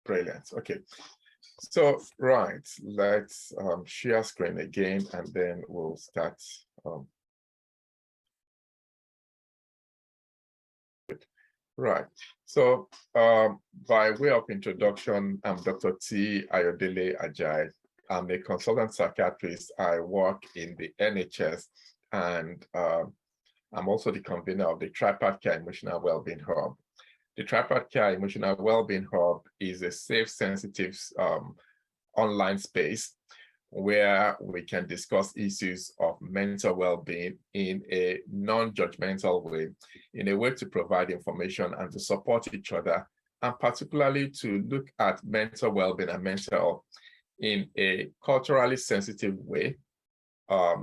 Brilliant. Okay. So, right, let's share screen again, and then we'll start. Right. So, by way of introduction, I'm Dr. T. Ayodele Ajayi. I'm a consultant psychiatrist. I work in the NHS, and I'm also the convener of the Tripart Care Emotional Wellbeing Hub. The Tripart Care Emotional Wellbeing Hub is a safe, sensitive online space where we can discuss issues of mental well-being in a non-judgmental way, in a way to provide information and to support each other, and particularly to look at mental well-being and mental health in a culturally sensitive way,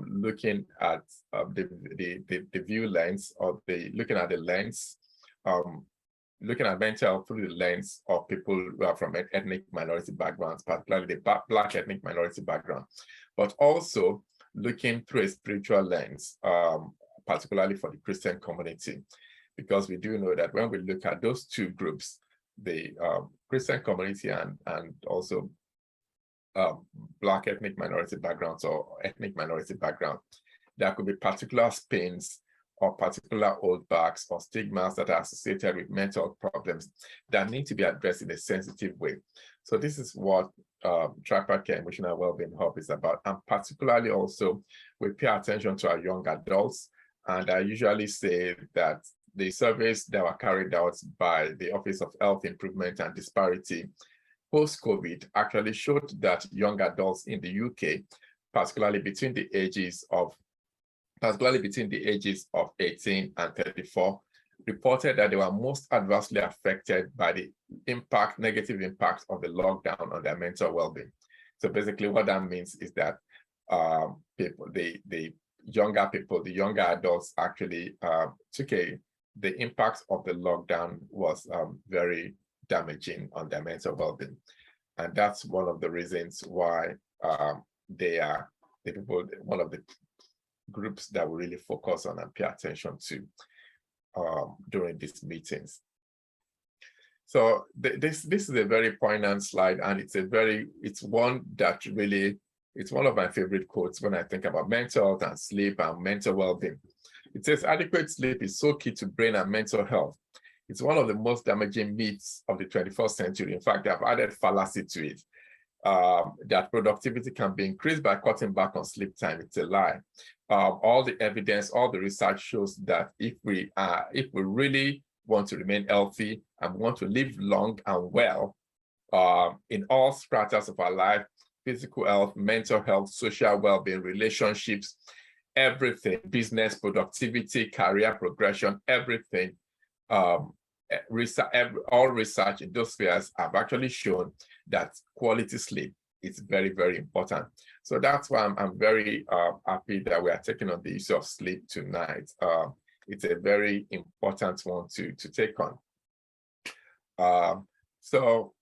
looking at the view lens, or looking at the lens, looking at mental health through the lens of people who are from ethnic minority backgrounds, particularly the Black ethnic minority background, but also looking through a spiritual lens, particularly for the Christian community, because we do know that when we look at those two groups, the Christian community and also Black ethnic minority backgrounds or ethnic minority background, there could be particular spins or particular holdbacks or stigmas that are associated with mental problems that need to be addressed in a sensitive way. So this is what Tripart Care Emotional Wellbeing Hub is about. And particularly also, we pay attention to our young adults. And I usually say that the surveys that were carried out by the Office of Health Improvement and Disparity post-COVID actually showed that young adults in the UK, particularly between the ages of 18 and 34, reported that they were most adversely affected by the negative impact of the lockdown on their mental well-being. So basically what that means is that the younger adults actually the impact of the lockdown was very damaging on their mental well-being. And that's one of the reasons why they are one of the groups that we really focus on and pay attention to during these meetings. So this is a very poignant slide, and it's one of my favorite quotes when I think about mental health and sleep and mental well-being. It says, adequate sleep is so key to brain and mental health. It's one of the most damaging myths of the 21st century. In fact, I've added fallacy to it. That productivity can be increased by cutting back on sleep time. It's a lie. All the evidence, all the research shows that if we really want to remain healthy and want to live long and well in all stratas of our life, physical health, mental health, social well-being, relationships, everything, business, productivity, career progression, everything, all research in those spheres have actually shown that quality sleep is very, very important. So that's why I'm very happy that we are taking on the issue of sleep tonight. It's a very important one to take on. So,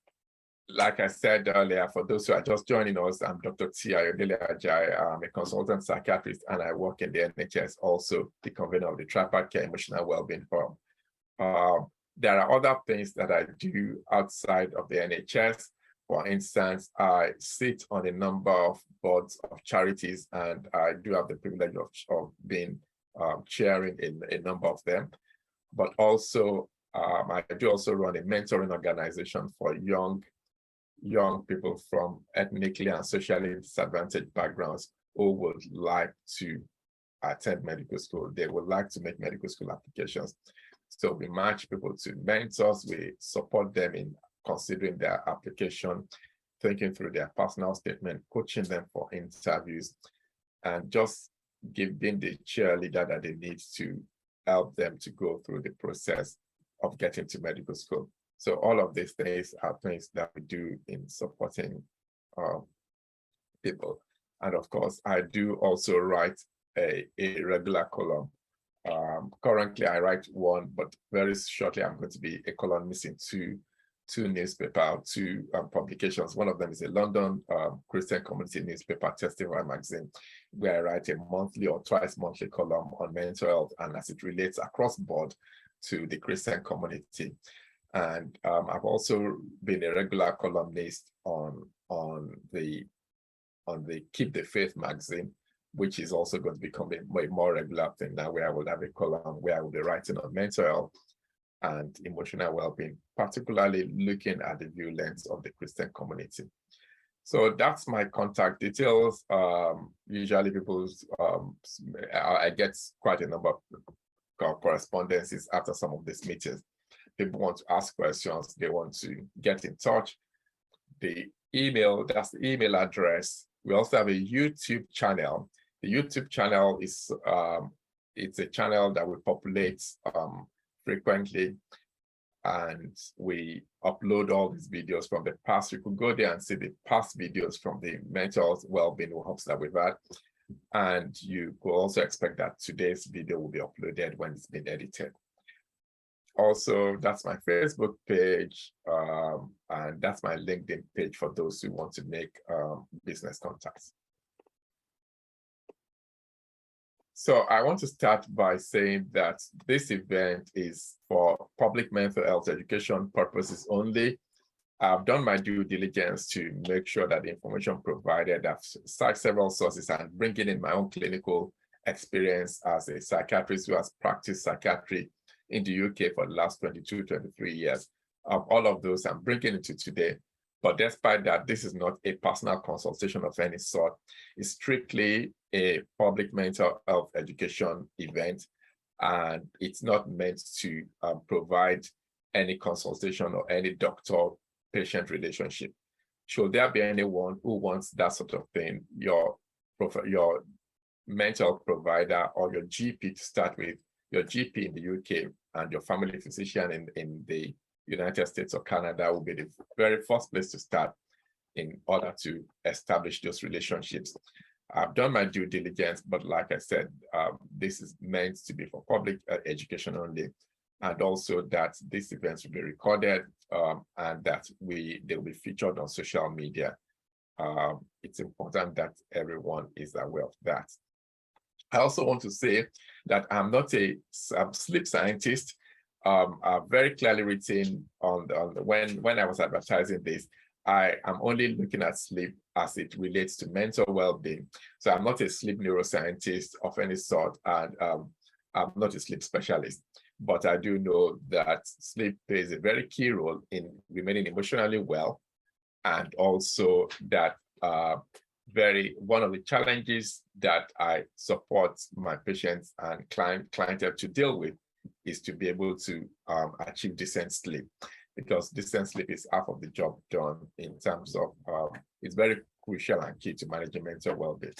like I said earlier, for those who are just joining us, I'm Dr. T. Ayodele Ajayi. I'm a consultant psychiatrist, and I work in the NHS, also the convener of the Tripart Care Emotional Wellbeing Hub. There are other things that I do outside of the NHS. For instance, I sit on a number of boards of charities, and I do have the privilege of being chairing a number of them. But also, I do also run a mentoring organization for young people from ethnically and socially disadvantaged backgrounds who would like to attend medical school. They would like to make medical school applications. So we match people to mentors. We support them in considering their application, thinking through their personal statement, coaching them for interviews, and just being the cheerleader that they need to help them to go through the process of getting to medical school. So all of these things are things that we do in supporting people. And of course, I do also write a regular column. Currently, I write one, but very shortly, I'm going to be a columnist in two publications. One of them is a London Christian community newspaper, Testify magazine, where I write a monthly or twice monthly column on mental health and as it relates across board to the Christian community. And I've also been a regular columnist on the Keep the Faith magazine, which is also going to become a more regular thing now, where I will have a column where I will be writing on mental health and emotional well-being, particularly looking at the view lens of the Christian community. So that's my contact details. Usually people's, I get quite a number of correspondences after some of these meetings. People want to ask questions, they want to get in touch. The email, that's the email address. We also have a YouTube channel. The YouTube channel is, it's a channel that we populate frequently, and we upload all these videos from the past. You could go there and see the past videos from the mental well-being workshops that we've had. And you could also expect that today's video will be uploaded when it's been edited. Also, that's my Facebook page, and that's my LinkedIn page for those who want to make business contacts. So I want to start by saying that this event is for public mental health education purposes only. I've done my due diligence to make sure that the information provided, I've cited several sources and bringing in my own clinical experience as a psychiatrist who has practiced psychiatry in the UK for the last 22, 23 years. All of those I'm bringing into today. But despite that, this is not a personal consultation of any sort. It's strictly a public mental health education event, and it's not meant to provide any consultation or any doctor-patient relationship. Should there be anyone who wants that sort of thing, your mental provider or your GP to start with, your GP in the UK and your family physician in the United States or Canada will be the very first place to start in order to establish those relationships. I've done my due diligence, but like I said, this is meant to be for public education only, and also that these events will be recorded and that they will be featured on social media. It's important that everyone is aware of that. I also want to say that I'm not a sleep scientist. Very clearly written on when I was advertising this, I am only looking at sleep as it relates to mental well-being. So I'm not a sleep neuroscientist of any sort, and I'm not a sleep specialist. But I do know that sleep plays a very key role in remaining emotionally well, and also that one of the challenges that I support my patients and clientele to deal with is to be able to achieve decent sleep, because decent sleep is half of the job done in terms of, it's very crucial and key to managing mental well-being.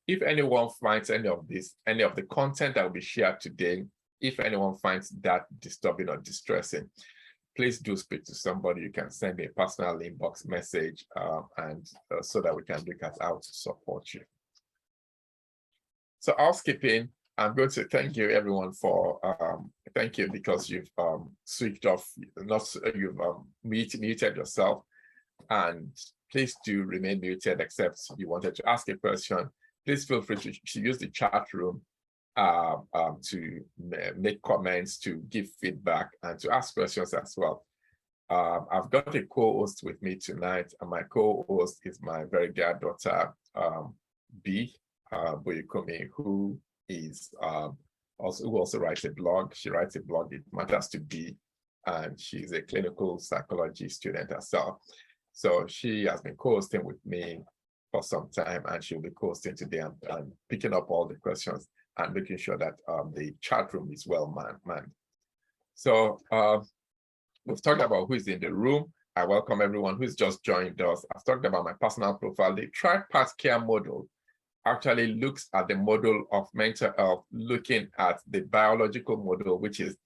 If anyone finds any of the content that will be shared today, if anyone finds that disturbing or distressing, please do speak to somebody. You can send me a personal inbox message so that we can look at how to support you. So housekeeping, I'm going to thank you everyone for, thank you because you've switched off, you've muted yourself, and please do remain muted except you wanted to ask a question. Please feel free to use the chat room to make comments, to give feedback, and to ask questions as well. I've got a co-host with me tonight, and my co-host is my very dear daughter, B. Boyukumi, who also writes a blog. She writes a blog, It Matters to Be, and she's a clinical psychology student herself. So she has been co-hosting with me for some time, and she'll be co-hosting today and picking up all the questions and making sure that the chat room is well manned. So we've talked about who is in the room. I welcome everyone who's just joined us. I've talked about my personal profile. The Tripart Care model actually looks at the model of mental health, looking at the biological model, which is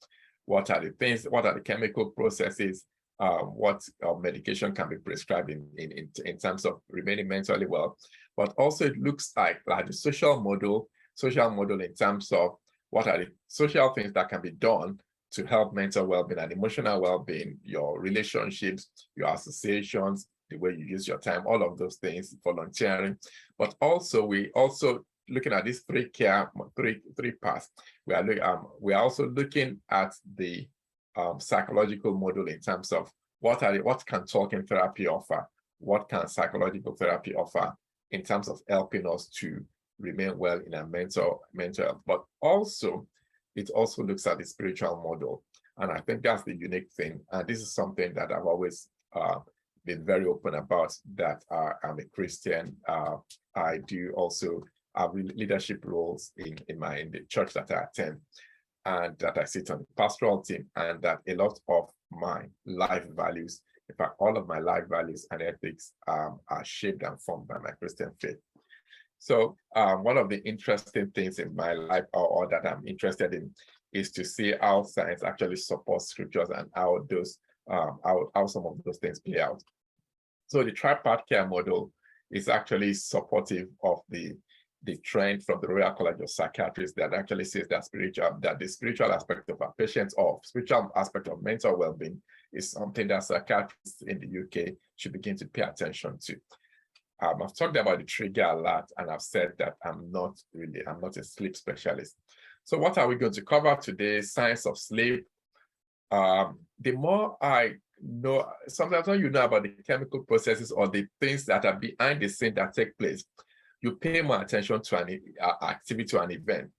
what are the things, what are the chemical processes, what medication can be prescribed in terms of remaining mentally well. But also it looks like the social model in terms of what are the social things that can be done to help mental well-being and emotional well-being, your relationships, your associations, the way you use your time, all of those things, volunteering. But also, we also looking at these three paths. We are also looking at the psychological model in terms of what can talking therapy offer, what can psychological therapy offer in terms of helping us to remain well in our mental health, but also it also looks at the spiritual model. And I think that's the unique thing. And this is something that I've always been very open about, that I'm a Christian. I do also have leadership roles in the church that I attend, and that I sit on the pastoral team, and that a lot of my life values, in fact, all of my life values and ethics are shaped and formed by my Christian faith. So one of the interesting things in my life, or that I'm interested in, is to see how science actually supports scriptures and how those how some of those things play out. So the tripart care model is actually supportive of the trend from the Royal College of Psychiatrists that actually says that the spiritual aspect of our patients, or spiritual aspect of mental well-being, is something that psychiatrists in the UK should begin to pay attention to. I've talked about the trigger a lot, and I've said that I'm not a sleep specialist. So what are we going to cover today? Science of sleep. The more I know, sometimes when you know about the chemical processes or the things that are behind the scene that take place, you pay more attention to an activity, to an event.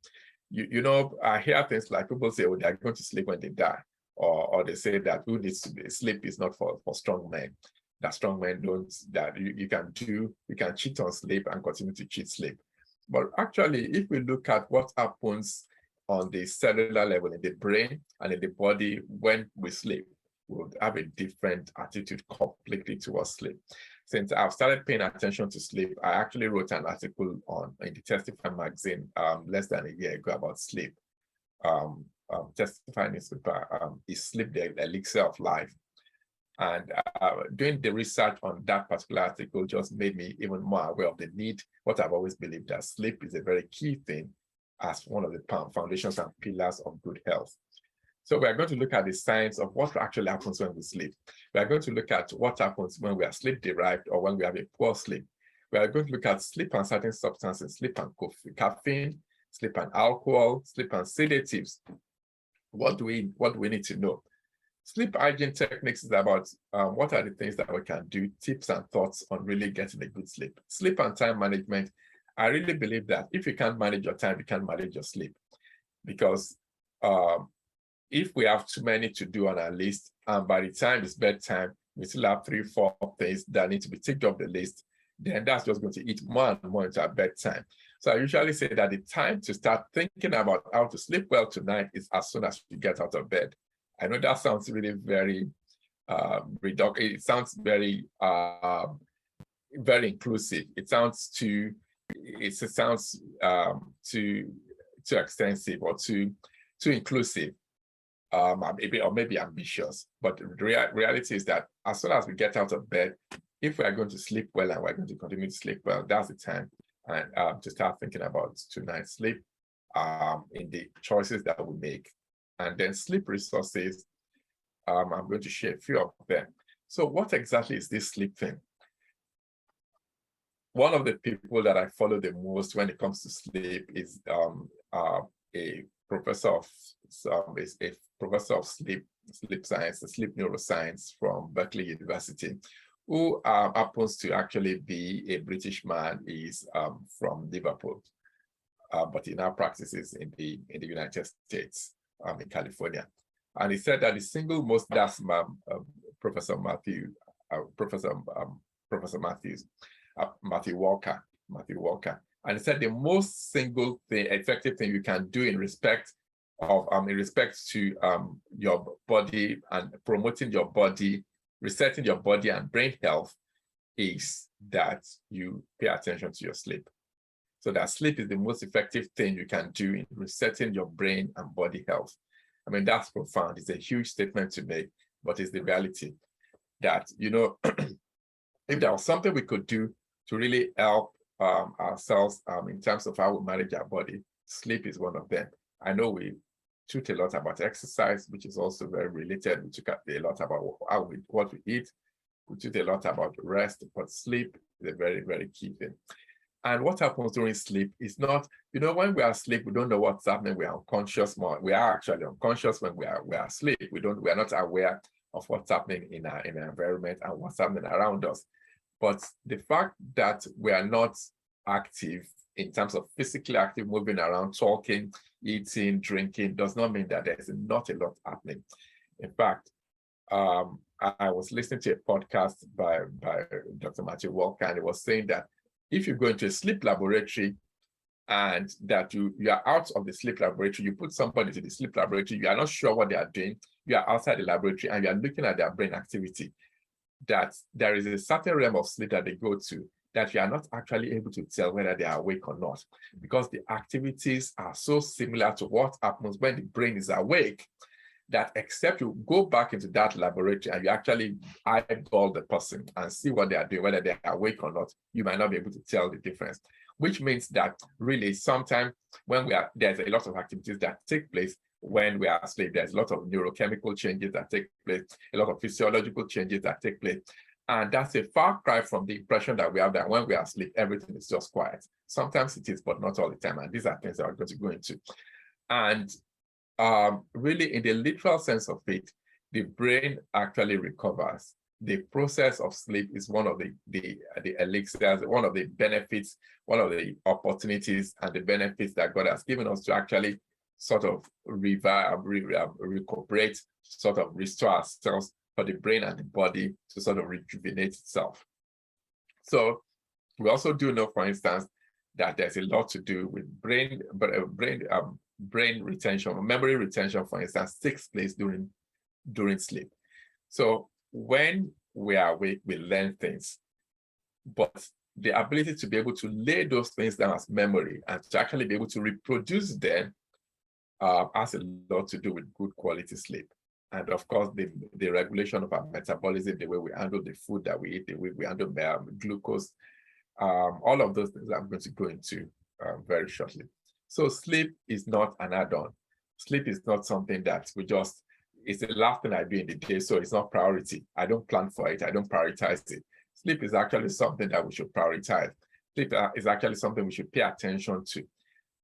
You know, I hear things like people say, oh, they're going to sleep when they die. Or they say that who needs to be, sleep is not for strong men. That strong men don't, that you can cheat on sleep and continue to cheat sleep. But actually, if we look at what happens on the cellular level in the brain and in the body when we sleep, we'll have a different attitude completely towards sleep. Since I've started paying attention to sleep, I actually wrote an article in the Testify magazine less than a year ago about sleep. Testify newspaper, is sleep the elixir of life? And doing the research on that particular article just made me even more aware of the need, what I've always believed, that sleep is a very key thing as one of the foundations and pillars of good health. So we're going to look at the science of what actually happens when we sleep. We're going to look at what happens when we are sleep deprived or when we have a poor sleep. We are going to look at sleep and certain substances, sleep and caffeine, sleep and alcohol, sleep and sedatives. What do we need to know? Sleep hygiene techniques is about what are the things that we can do, tips and thoughts on really getting a good sleep. Sleep and time management. I really believe that if you can't manage your time, you can't manage your sleep. Because if we have too many to do on our list, and by the time it's bedtime, we still have 3, 4 things that need to be ticked off the list, then that's just going to eat more and more into our bedtime. So I usually say that the time to start thinking about how to sleep well tonight is as soon as you get out of bed. I know that sounds really very reductive. It sounds very very inclusive. It sounds too extensive or too inclusive, or maybe ambitious. But the reality is that as soon as we get out of bed, if we are going to sleep well and we're going to continue to sleep well, that's the time and to start thinking about tonight's sleep in the choices that we make. And then sleep resources, I'm going to share a few of them. So what exactly is this sleep thing? One of the people that I follow the most when it comes to sleep is a professor of sleep science, sleep neuroscience from Berkeley University, who happens to actually be a British man. He's from Liverpool, but he now practices in the United States, in California. And he said that the single most, that's Professor Matthew Walker. And he said the most single thing, effective thing you can do in respect to your body and promoting your body, resetting your body and brain health, is that you pay attention to your sleep. So that sleep is the most effective thing you can do in resetting your brain and body health. I mean, that's profound. It's a huge statement to make, but it's the reality that, you know, if there was something we could do to really help ourselves in terms of how we manage our body, sleep is one of them. I know we talk a lot about exercise, which is also very related. We talk a lot about what we eat. We talk a lot about rest, but sleep is a very, very key thing. And what happens during sleep is not, when we are asleep, we don't know what's happening. We are unconscious more. We are actually unconscious when we are asleep. We are not aware of what's happening in our environment and what's happening around us. But the fact that we are not active in terms of physically active, moving around, talking, eating, drinking, does not mean that there's not a lot happening. In fact, I was listening to a podcast by Dr. Matthew Walker, and he was saying that if you go into a sleep laboratory and that you are out of the sleep laboratory, you put somebody to the sleep laboratory, you are not sure what they are doing, you are outside the laboratory and you are looking at their brain activity, that there is a certain realm of sleep that they go to that you are not actually able to tell whether they are awake or not, because the activities are so similar to what happens when the brain is awake, that except you go back into that laboratory and you actually eyeball the person and see what they are doing, whether they are awake or not, you might not be able to tell the difference. Which means that really sometimes when there's a lot of activities that take place when we are asleep. There's a lot of neurochemical changes that take place, a lot of physiological changes that take place. And that's a far cry from the impression that we have that when we are asleep, everything is just quiet. Sometimes it is, but not all the time. And these are things that we're going to go into. And really, in the literal sense of it, the brain actually recovers. The process of sleep is one of the elixirs, one of the benefits, one of the opportunities and the benefits that God has given us to actually sort of recuperate, sort of restore ourselves for the brain and the body to sort of rejuvenate itself. So we also do know, for instance, that there's a lot to do with brain retention, memory retention, for instance, takes place during sleep. So when we are awake, we learn things, but the ability to be able to lay those things down as memory and to actually be able to reproduce them has a lot to do with good quality sleep. And of course, the regulation of our metabolism, the way we handle the food that we eat, the way we handle glucose, all of those things I'm going to go into very shortly. So sleep is not an add-on. Sleep is not something that it's the last thing I do in the day, so it's not priority. I don't plan for it. I don't prioritize it. Sleep is actually something that we should prioritize. Sleep is actually something we should pay attention to.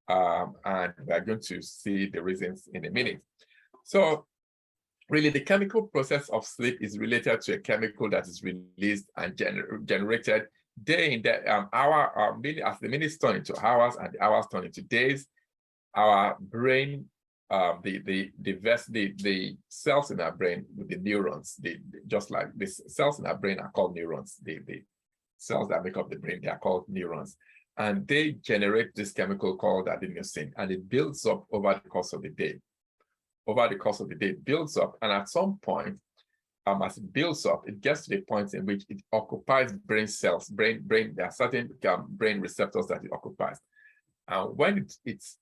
And we're going to see the reasons in a minute. So really, the chemical process of sleep is related to a chemical that is released and generated day in day, as the minutes turn into hours and the hours turn into days. Our brain, the cells in our brain with the neurons, just like the cells in our brain are called neurons. The cells that make up the brain, they are called neurons. And they generate this chemical called adenosine, and it builds up over the course of the day. Over the course of the day, it builds up, and at some point, as it builds up, it gets to the point in which it occupies brain cells. There are certain brain receptors that it occupies. And when it's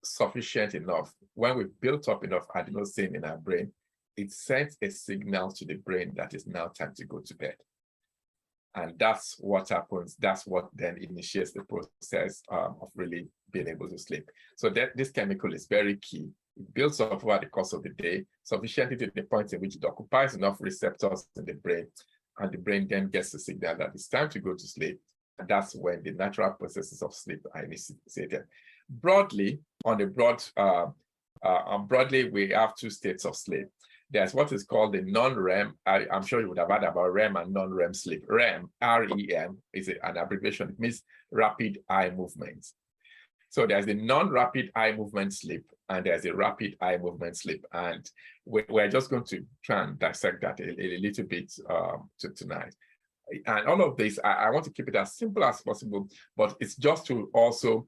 sufficient enough, when we've built up enough adenosine in our brain, it sends a signal to the brain that it's now time to go to bed. And that's what happens. That's what then initiates the process of really being able to sleep. So this chemical is very key. It builds up over the course of the day, sufficiently to the point in which it occupies enough receptors in the brain, and the brain then gets the signal that it's time to go to sleep. And that's when the natural processes of sleep are initiated. Broadly, broadly, we have two states of sleep. There's what is called the non-REM. I'm sure you would have heard about REM and non-REM sleep. REM, R-E-M, is an abbreviation. It means rapid eye movements. So there's the non-rapid eye movement sleep, and there's a rapid eye movement sleep. And we're just going to try and dissect that a little bit tonight. And all of this, I want to keep it as simple as possible, but it's just to also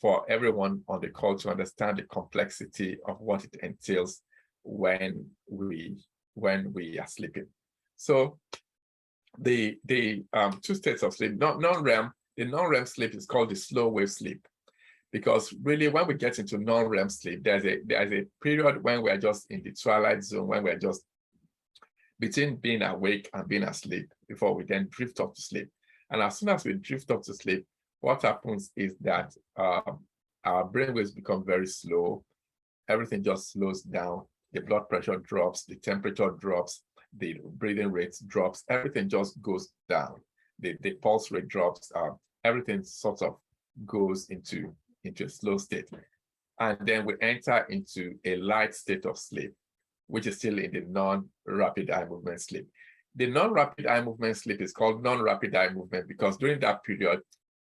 for everyone on the call to understand the complexity of what it entails when we are sleeping. So the two states of sleep, non-REM. The non-REM sleep is called the slow wave sleep, because really when we get into non-REM sleep, there's a period when we're just in the twilight zone, when we're just between being awake and being asleep before we then drift off to sleep. And as soon as we drift off to sleep, what happens is that our brain waves become very slow. Everything just slows down. The blood pressure drops, the temperature drops, the breathing rate drops, everything just goes down. the pulse rate drops, everything sort of goes into a slow state. And then we enter into a light state of sleep, which is still in the non-rapid eye movement sleep. The non-rapid eye movement sleep is called non-rapid eye movement because during that period,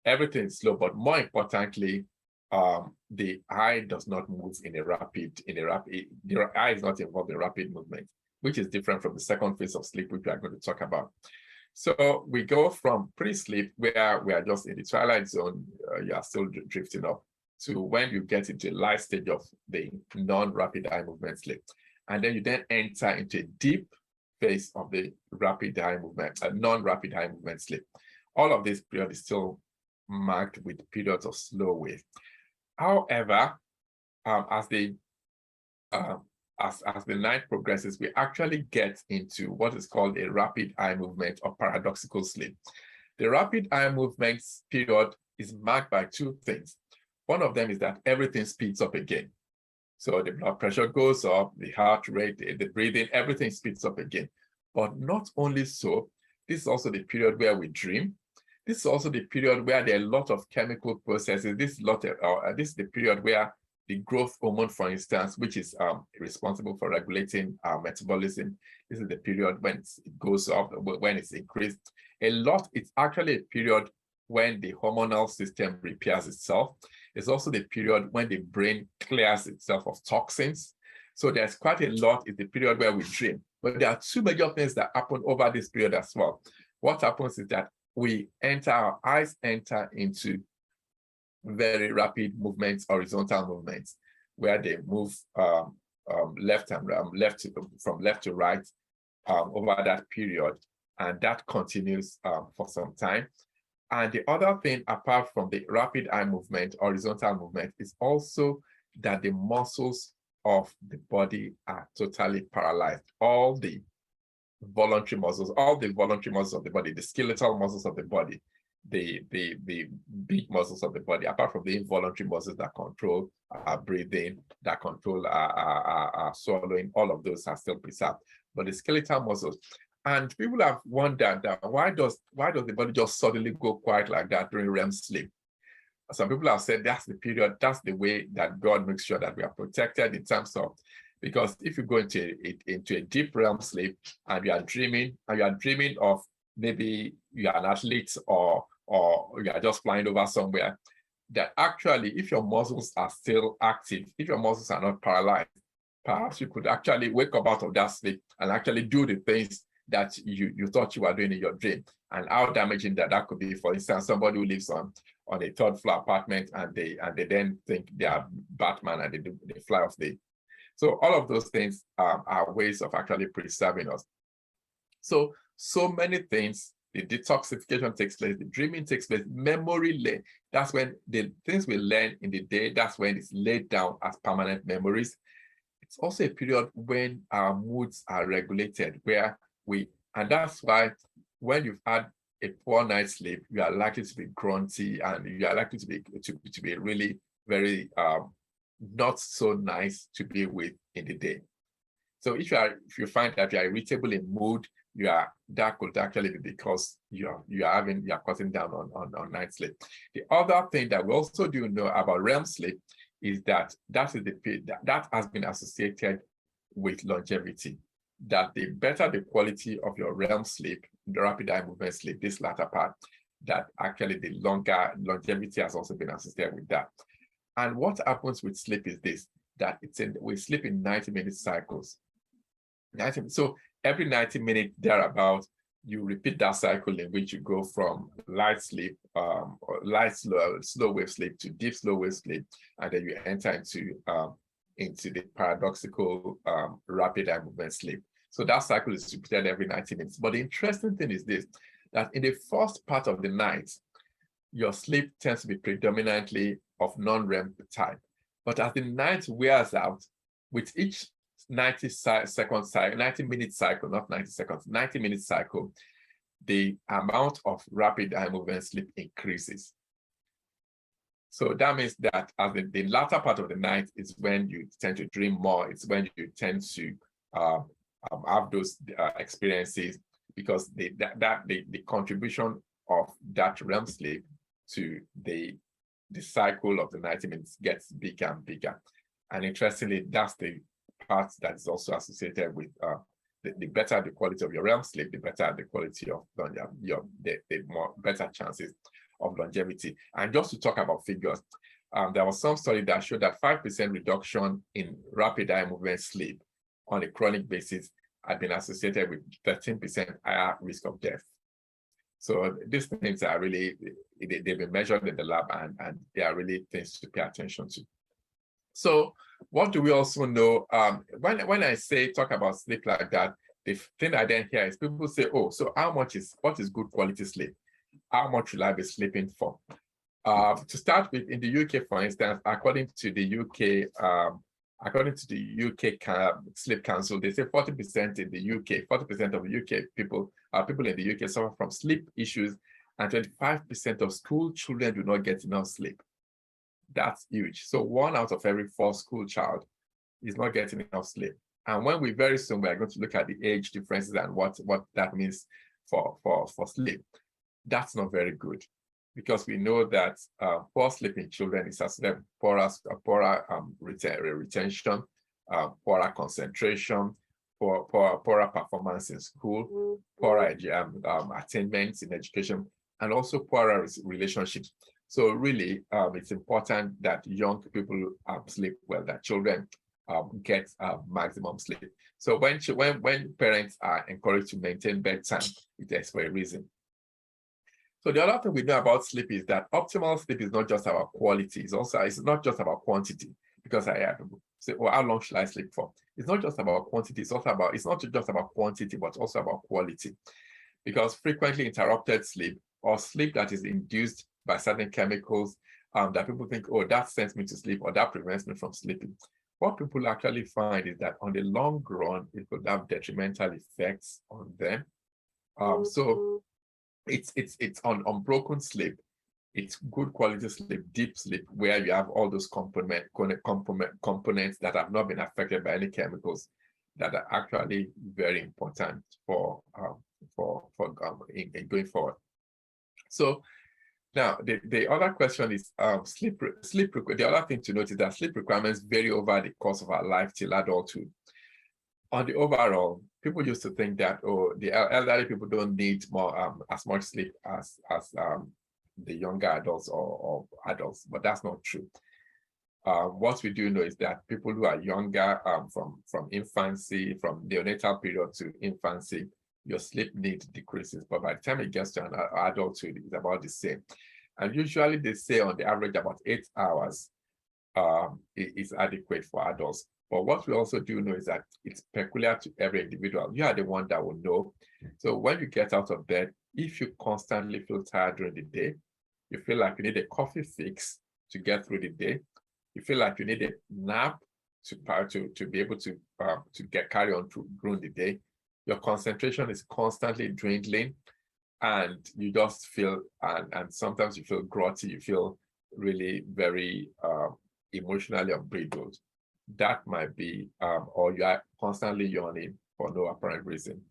everything is slow, but more importantly, the eye does not move the eye is not involved in rapid movement, which is different from the second phase of sleep, which we are going to talk about. So we go from pre-sleep, where we are just in the twilight zone, you are still drifting up, to when you get into the light stage of the non-rapid eye movement sleep. And then you then enter into a deep phase of the rapid eye movement, non-rapid eye movement sleep. All of this period is still marked with periods of slow wave. However, as the night progresses, we actually get into what is called a rapid eye movement or paradoxical sleep. The rapid eye movement period is marked by two things. One of them is that everything speeds up again. So the blood pressure goes up, the heart rate, the breathing, everything speeds up again. But not only so, this is also the period where we dream. This is also the period where there are a lot of chemical processes. This is the period where the growth hormone, for instance, which is responsible for regulating our metabolism, this is the period when it goes up, when it's increased. It's actually a period when the hormonal system repairs itself. It's also the period when the brain clears itself of toxins. So there's quite a lot in the period where we dream. But there are two major things that happen over this period as well. What happens is that our eyes enter into very rapid movements, horizontal movements, where they move from left to right over that period. And that continues for some time. And the other thing, apart from the rapid eye movement, horizontal movement, is also that the muscles of the body are totally paralyzed. All the voluntary muscles of the body, the skeletal muscles of the body, the big muscles of the body, apart from the involuntary muscles that control our breathing, that control our swallowing, all of those are still preserved. But the skeletal muscles, and people have wondered that why does the body just suddenly go quiet like that during REM sleep? Some people have said that's the period, that's the way that God makes sure that we are protected in terms of, because if you go into a deep REM sleep and you are dreaming of maybe you are an athlete or you are just flying over somewhere, that actually if your muscles are still active, if your muscles are not paralyzed, perhaps you could actually wake up out of that sleep and actually do the things that you thought you were doing in your dream. And how damaging that could be. For instance, somebody who lives on a third floor apartment and they then think they are Batman and they fly off the. So all of those things are ways of actually preserving us. So many things, the detoxification takes place, the dreaming takes place, memory lane. That's when the things we learn in the day, that's when it's laid down as permanent memories. It's also a period when our moods are regulated, and that's why when you've had a poor night's sleep, you are likely to be grunty and you are likely to be really very not so nice to be with in the day. So if you find that you are irritable in mood, that could actually be because you are cutting down on night sleep. The other thing that we also do know about REM sleep is that that has been associated with longevity. That the better the quality of your REM sleep, the rapid eye movement sleep, this latter part, that actually the longer longevity has also been associated with that. And what happens with sleep is this, that we sleep in 90-minute cycles. So every 90 minutes thereabout, you repeat that cycle in which you go from light sleep, slow wave sleep to deep slow wave sleep, and then you enter into the paradoxical rapid eye movement sleep. So that cycle is repeated every 90 minutes. But the interesting thing is this, that in the first part of the night, your sleep tends to be predominantly of non-REM type. But as the night wears out, with each 90-minute cycle, not 90 seconds, 90-minute cycle, the amount of rapid eye movement sleep increases. So that means that as the latter part of the night is when you tend to dream more. It's when you tend to have those experiences, because the contribution of that REM sleep to the cycle of the 90 minutes gets bigger and bigger. And interestingly, that's the part that is also associated with the better the quality of your REM sleep, the better the quality of the more better chances of longevity. And just to talk about figures, there was some study that showed that 5% reduction in rapid eye movement sleep on a chronic basis had been associated with 13% higher risk of death. So these things are really, they've been measured in the lab, and they are really things to pay attention to. So what do we also know? When I talk about sleep like that, the thing I then hear is people say, oh, so what is good quality sleep? How much will I be sleeping for? To start with, in the UK, for instance, according to the UK Sleep Council, they say 40% in the UK, 40% of UK people in the UK suffer from sleep issues, and 25% of school children do not get enough sleep. That's huge. So 1 out of every 4 school child is not getting enough sleep. And when very soon we are going to look at the age differences and what that means for sleep, that's not very good, because we know that poor sleep in children is associated with poorer retention, poorer concentration, poorer performance in school, poorer attainments in education, and also poorer relationships. So really, it's important that young people sleep well, that children get maximum sleep. So when parents are encouraged to maintain bedtime, it is for a reason. So the other thing we know about sleep is that optimal sleep is not just about quality, it's not just about quantity, because I have people say, well, how long should I sleep for? It's not just about quantity, it's not just about quantity, but also about quality. Because frequently interrupted sleep, or sleep that is induced by certain chemicals that people think, oh, that sends me to sleep, or that prevents me from sleeping. What people actually find is that on the long run, it could have detrimental effects on them. So it's on unbroken sleep, it's good quality sleep, deep sleep, where you have all those components that have not been affected by any chemicals, that are actually very important for going forward. So now the other question is sleep. The other thing to note is that sleep requirements vary over the course of our life till adulthood. On the overall, people used to think that, oh, the elderly people don't need more as much sleep as the younger adults or adults, but that's not true. What we do know is that people who are younger, from infancy, from neonatal period to infancy, your sleep need decreases, but by the time it gets to an adulthood, it's about the same. And usually they say on the average about 8 hours is adequate for adults. But what we also do know is that it's peculiar to every individual. You are the one that will know. So when you get out of bed, if you constantly feel tired during the day, you feel like you need a coffee fix to get through the day, you feel like you need a nap to be able to carry on during the day, your concentration is constantly dwindling, and you just feel, and sometimes you feel groggy, you feel really very emotionally unbridled. That might be, or you are constantly yawning for no apparent reason.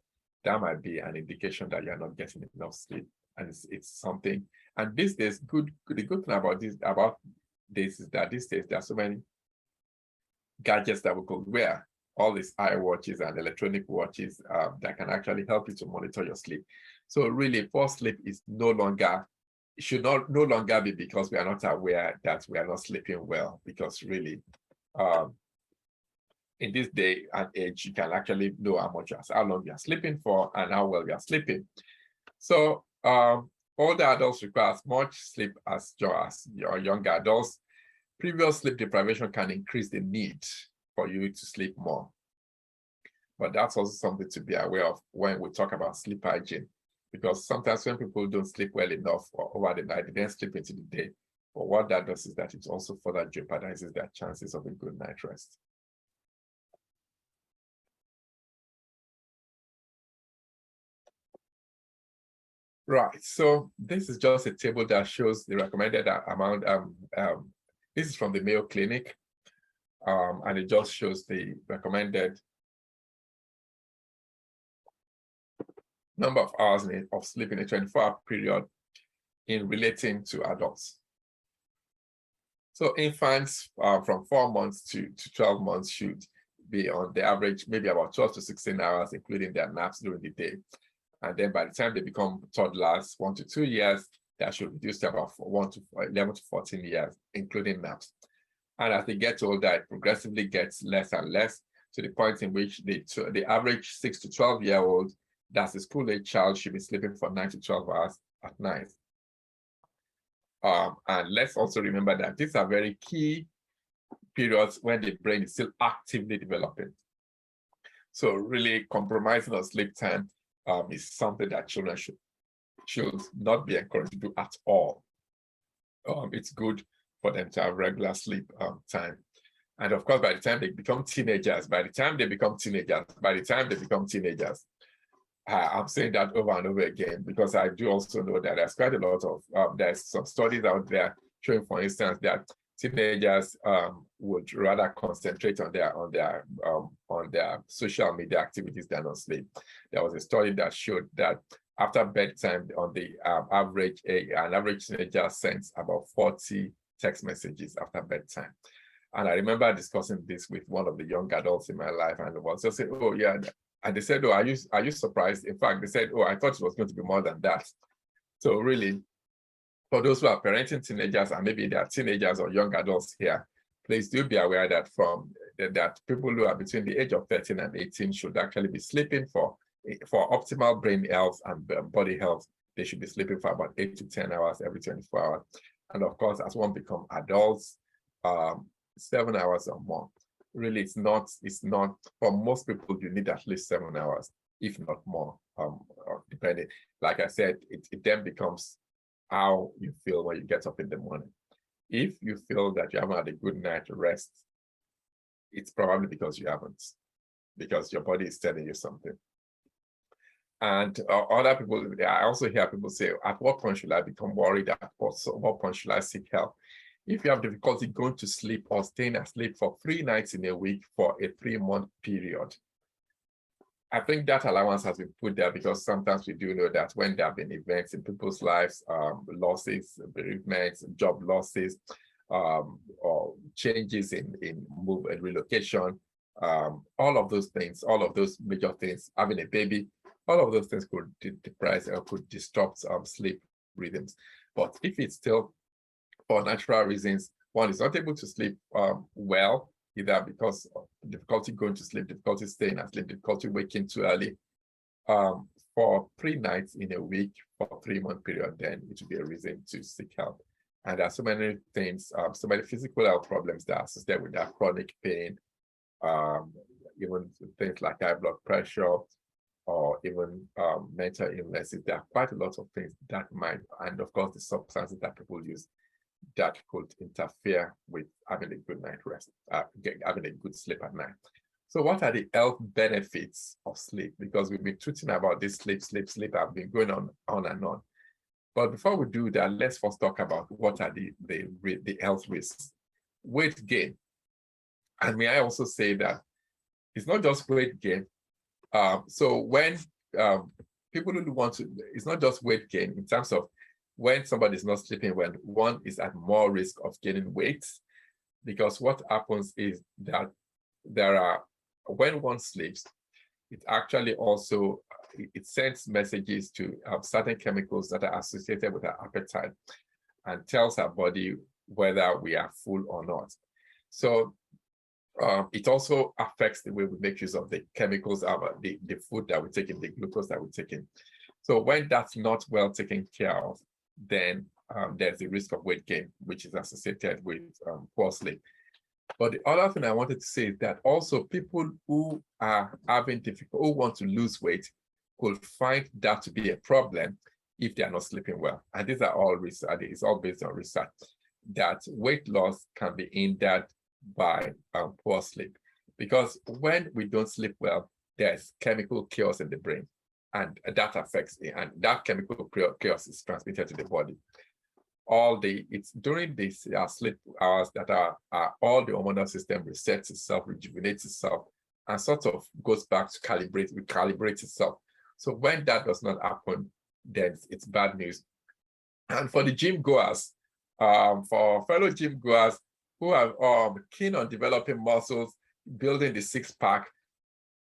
That might be an indication that you're not getting enough sleep. And it's something, and these days, the good thing about this is that these days there are so many gadgets that we could wear, all these iWatches and electronic watches that can actually help you to monitor your sleep. So really, poor sleep is should no longer be because we are not aware that we are not sleeping well, because really, in this day and age, you can actually know how long you are sleeping for and how well you are sleeping. So older adults require as much sleep as your younger adults. Previous sleep deprivation can increase the need for you to sleep more. But that's also something to be aware of when we talk about sleep hygiene, because sometimes when people don't sleep well enough over the night, they then sleep into the day. But what that does is that it also further jeopardizes their chances of a good night rest. Right, so this is just a table that shows the recommended amount. This is from the Mayo Clinic, and it just shows the recommended number of hours of sleep in a 24-hour period in relating to adults. So infants from 4 months to 12 months should be on the average, maybe about 12 to 16 hours, including their naps during the day. And then by the time they become toddlers, 1 to 2 years, that should reduce to about 11 to 14 years, including naps. And as they get older, it progressively gets less and less, to the point in which the average 6 to 12-year-old, that's a school-age child, should be sleeping for 9 to 12 hours at night. And let's also remember that these are very key periods when the brain is still actively developing. So really compromising on sleep time is something that children should not be encouraged to do at all. It's good for them to have regular sleep time. And of course, by the time they become teenagers, I'm saying that over and over again, because I do also know that there's quite a lot of, there's some studies out there showing, for instance, that teenagers would rather concentrate on their social media activities than on sleep. There was a study that showed that after bedtime, on the average, an average teenager sends about 40 text messages after bedtime. And I remember discussing this with one of the young adults in my life, and it was just saying, oh yeah. And they said, oh, are you surprised? In fact, they said, oh, I thought it was going to be more than that. So really, for those who are parenting teenagers, and maybe they are teenagers or young adults here, please do be aware that that people who are between the age of 13 and 18 should actually be sleeping for optimal brain health and body health. They should be sleeping for about 8 to 10 hours every 24 hours. And of course, as one become adults, 7 hours or more. Really, it's not, for most people, you need at least 7 hours, if not more, depending. Like I said, it then becomes how you feel when you get up in the morning. If you feel that you haven't had a good night rest, it's probably because you haven't, because your body is telling you something. And other people, I also hear people say, at what point should I become worried? At what point should I seek help? If you have difficulty going to sleep or staying asleep for 3 nights in a week for a 3-month period, I think that allowance has been put there because sometimes we do know that when there have been events in people's lives, losses, bereavements, job losses, or changes in relocation, all of those things, all of those major things, having a baby, all of those things could depress or could disrupt sleep rhythms. But if it's still for natural reasons, one is not able to sleep well, either because of difficulty going to sleep, difficulty staying asleep, difficulty waking too early, for 3 nights in a week for a 3-month period, then it would be a reason to seek help. And there are so many things, so many physical health problems that are associated with that: chronic pain, even things like high blood pressure, or even mental illnesses. There are quite a lot of things that might, and of course the substances that people use, that could interfere with having a good night rest, having a good sleep at night. So what are the health benefits of sleep? Because we've been tweeting about this sleep. I've been going on and on. But before we do that, let's first talk about what are the health risks. Weight gain. And may I also say that it's not just weight gain. So when people who want to, it's not just weight gain in terms of when somebody is not sleeping well, one is at more risk of gaining weight, because what happens is that when one sleeps, it actually also, it sends messages to certain chemicals that are associated with our appetite and tells our body whether we are full or not. So it also affects the way we make use of the chemicals, the food that we take in, the glucose that we take in. So when that's not well taken care of, then there's a risk of weight gain, which is associated with poor sleep. But the other thing I wanted to say is that also people who are having difficulty, who want to lose weight, could find that to be a problem if they are not sleeping well. And these are all research, it's all based on research, that weight loss can be hindered by poor sleep. Because when we don't sleep well, there's chemical chaos in the brain, and that affects it, and that chemical chaos is transmitted to the body. It's during these sleep hours that are all the hormonal system resets itself, rejuvenates itself, and sort of goes back to recalibrates itself. So when that does not happen, then it's bad news. And for the gym goers, for fellow gym goers who are keen on developing muscles, building the six-pack,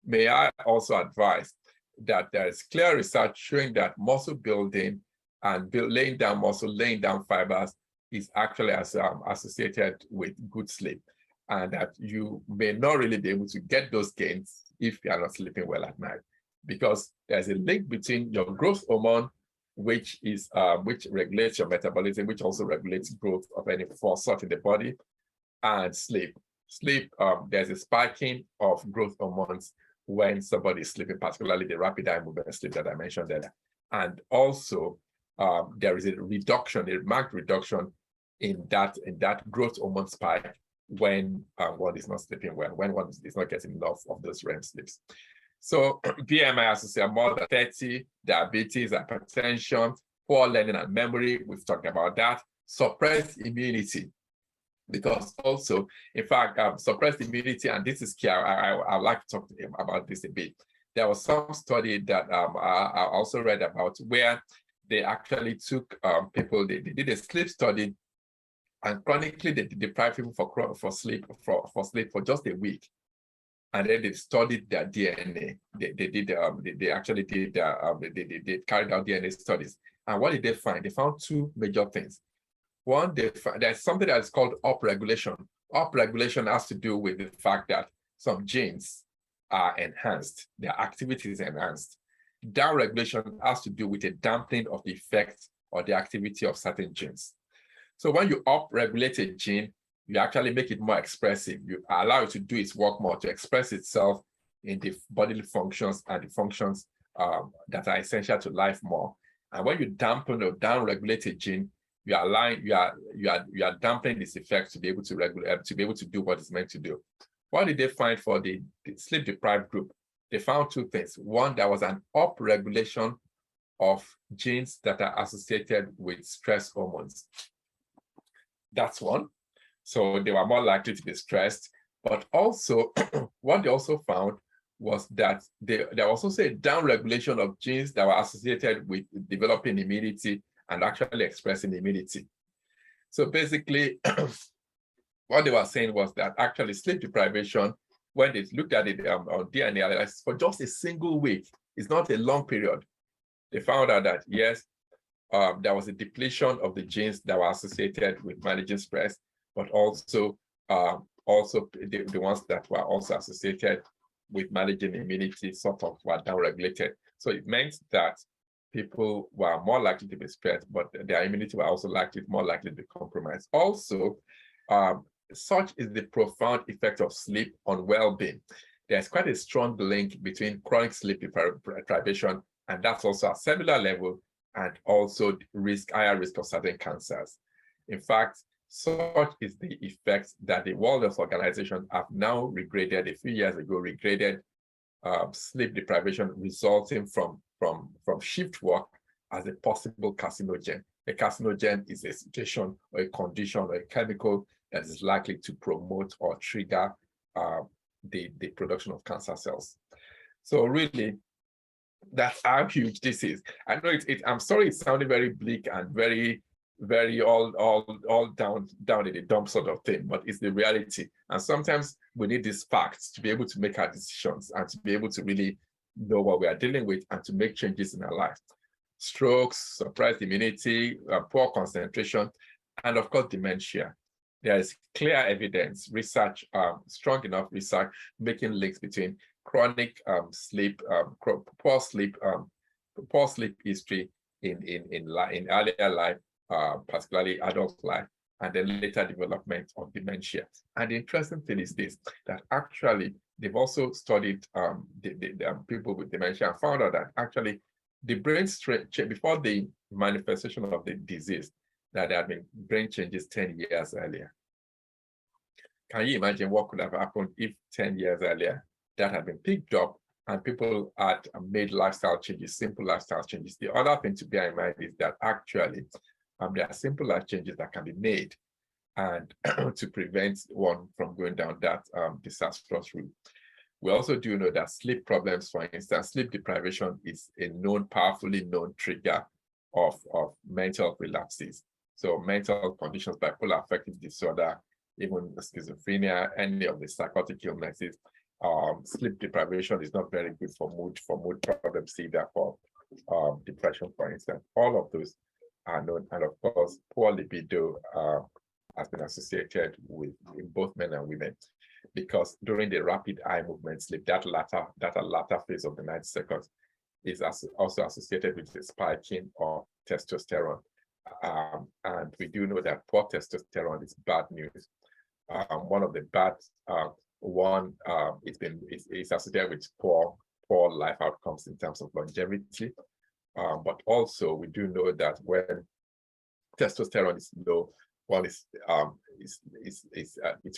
may I also advise that there is clear research showing that muscle building and laying down muscle, laying down fibers is actually associated with good sleep, and that you may not really be able to get those gains if you are not sleeping well at night, because there's a link between your growth hormone, which regulates your metabolism, which also regulates growth of any sort in the body, and sleep. There's a spiking of growth hormones when somebody is sleeping, particularly the rapid eye movement sleep that I mentioned earlier. And also, there is a marked reduction in that growth hormone spike when one is not sleeping well, when one is not getting enough of those REM sleeps. So BMI associated more than 30, diabetes, hypertension, poor learning and memory, we've talked about that, suppressed immunity, because also, in fact, suppressed immunity, and this is key, I'd like to talk about this a bit. There was some study that I also read about where they actually took people, they did a sleep study, and chronically they deprived people for sleep for just a week. And then they studied their DNA. They carried out DNA studies. And what did they find? They found two major things. One, there's something that's called upregulation. Upregulation has to do with the fact that some genes are enhanced, their activity is enhanced. Downregulation has to do with a dampening of the effect or the activity of certain genes. So when you upregulate a gene, you actually make it more expressive. You allow it to do its work more, to express itself in the bodily functions and the functions that are essential to life more. And when you dampen or downregulate a gene, you are dampening its effects to be able to regulate, to be able to do what it's meant to do. What did they find for the sleep-deprived group? They found two things. One, there was an upregulation of genes that are associated with stress hormones. That's one. So they were more likely to be stressed. But also, what they also found was that there was also a downregulation of genes that were associated with developing immunity and actually expressing immunity. So basically, what they were saying was that actually sleep deprivation, when they looked at it on DNA analysis for just a single week, it's not a long period. They found out that yes, there was a depletion of the genes that were associated with managing stress, but also the ones that were also associated with managing immunity sort of were downregulated. So it meant that people were more likely to be stressed, but their immunity were also more likely to be compromised. Also, such is the profound effect of sleep on well-being. There's quite a strong link between chronic sleep deprivation, and that's also at cellular level, and also higher risk of certain cancers. In fact, such is the effect that the World Health Organization have now regraded, a few years ago, regraded sleep deprivation resulting from shift work as a possible carcinogen. A carcinogen is a situation or a condition or a chemical that is likely to promote or trigger the production of cancer cells. So really, that's how huge this is. I know I'm sorry it's sounding very bleak and very all down in the dump sort of thing, but it's the reality. And sometimes we need these facts to be able to make our decisions and to be able to really know what we are dealing with and to make changes in our life. Strokes, suppressed immunity, poor concentration, and of course, dementia. There is clear evidence, research, strong enough research, making links between chronic sleep, poor sleep history in earlier life, particularly adult life, and then later development of dementia. And the interesting thing is this, that actually they've also studied the people with dementia and found out that actually the brain before the manifestation of the disease, that there had been brain changes 10 years earlier. Can you imagine what could have happened if 10 years earlier that had been picked up and people had made lifestyle changes, simple lifestyle changes? The other thing to bear in mind is that actually there are simple life changes that can be made and to prevent one from going down that disastrous route. We also do know that sleep problems, for instance, sleep deprivation is a powerfully known trigger of mental relapses. So mental conditions, bipolar affective disorder, even schizophrenia, any of the psychotic illnesses. Sleep deprivation is not very good for mood problems either, for depression, for instance. All of those are known, and of course, poor libido has been associated with in both men and women, because during the rapid eye movement sleep, that latter phase of the 90 seconds is also associated with the spiking of testosterone. And we do know that poor testosterone is bad news. One of the bad it's associated with poor life outcomes in terms of longevity. But also we do know that when testosterone is low, it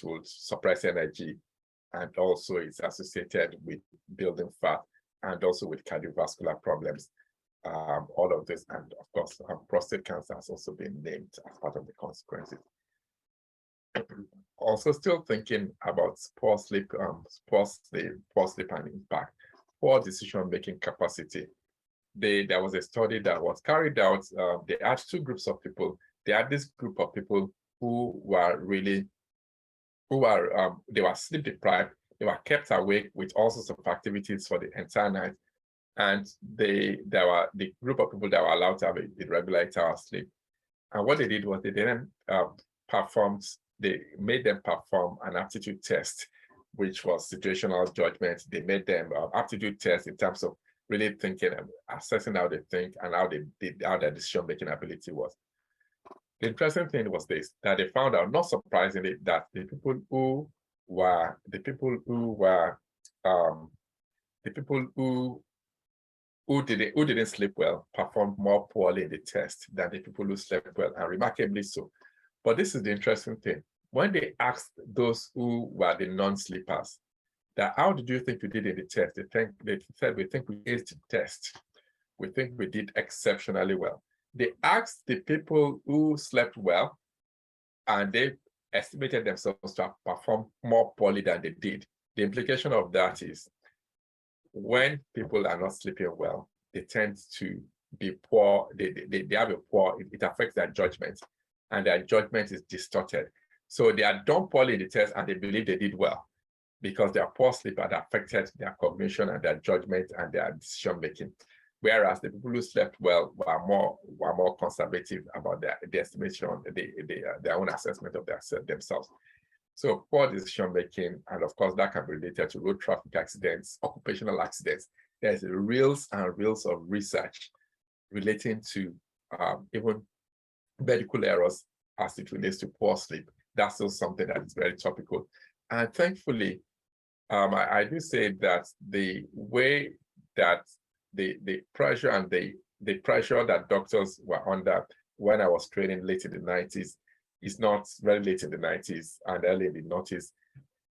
will suppress energy, and also it's associated with building fat and also with cardiovascular problems. All of this, and of course, prostate cancer has also been named as part of the consequences. Also, still thinking about poor sleep and impact, poor decision-making capacity. There was a study that was carried out. They had two groups of people. They had this group of people who were they were sleep deprived. They were kept awake with all sorts of activities for the entire night. And there were the group of people that were allowed to have a regular 8-hour sleep. And what they did was they made them perform an aptitude test, which was situational judgment. They made them aptitude tests in terms of really thinking and assessing how they think and how their decision-making ability was. The interesting thing was this, that they found out, not surprisingly, that the people who didn't sleep well performed more poorly in the test than the people who slept well, and remarkably so. But this is the interesting thing. When they asked those who were the non-sleepers, that how did you think you did in the test? They said, we think we aced the test. We think we did exceptionally well. They asked the people who slept well, and they estimated themselves to have performed more poorly than they did. The implication of that is, when people are not sleeping well, they tend to be poor. They have a poor, it affects their judgment, and their judgment is distorted. So they are done poorly in the test and they believe they did well, because their poor sleep had affected their cognition and their judgment and their decision making. Whereas the people who slept well were more conservative about their estimation, their own assessment of themselves. So poor decision making, and of course that can be related to road traffic accidents, occupational accidents. There's reels and reels of research relating to even medical errors as it relates to poor sleep. That's still something that is very topical. And thankfully, I do say that the way that the pressure and the pressure that doctors were under when I was training late in the 90s is not very late in the 90s and early in the 90s.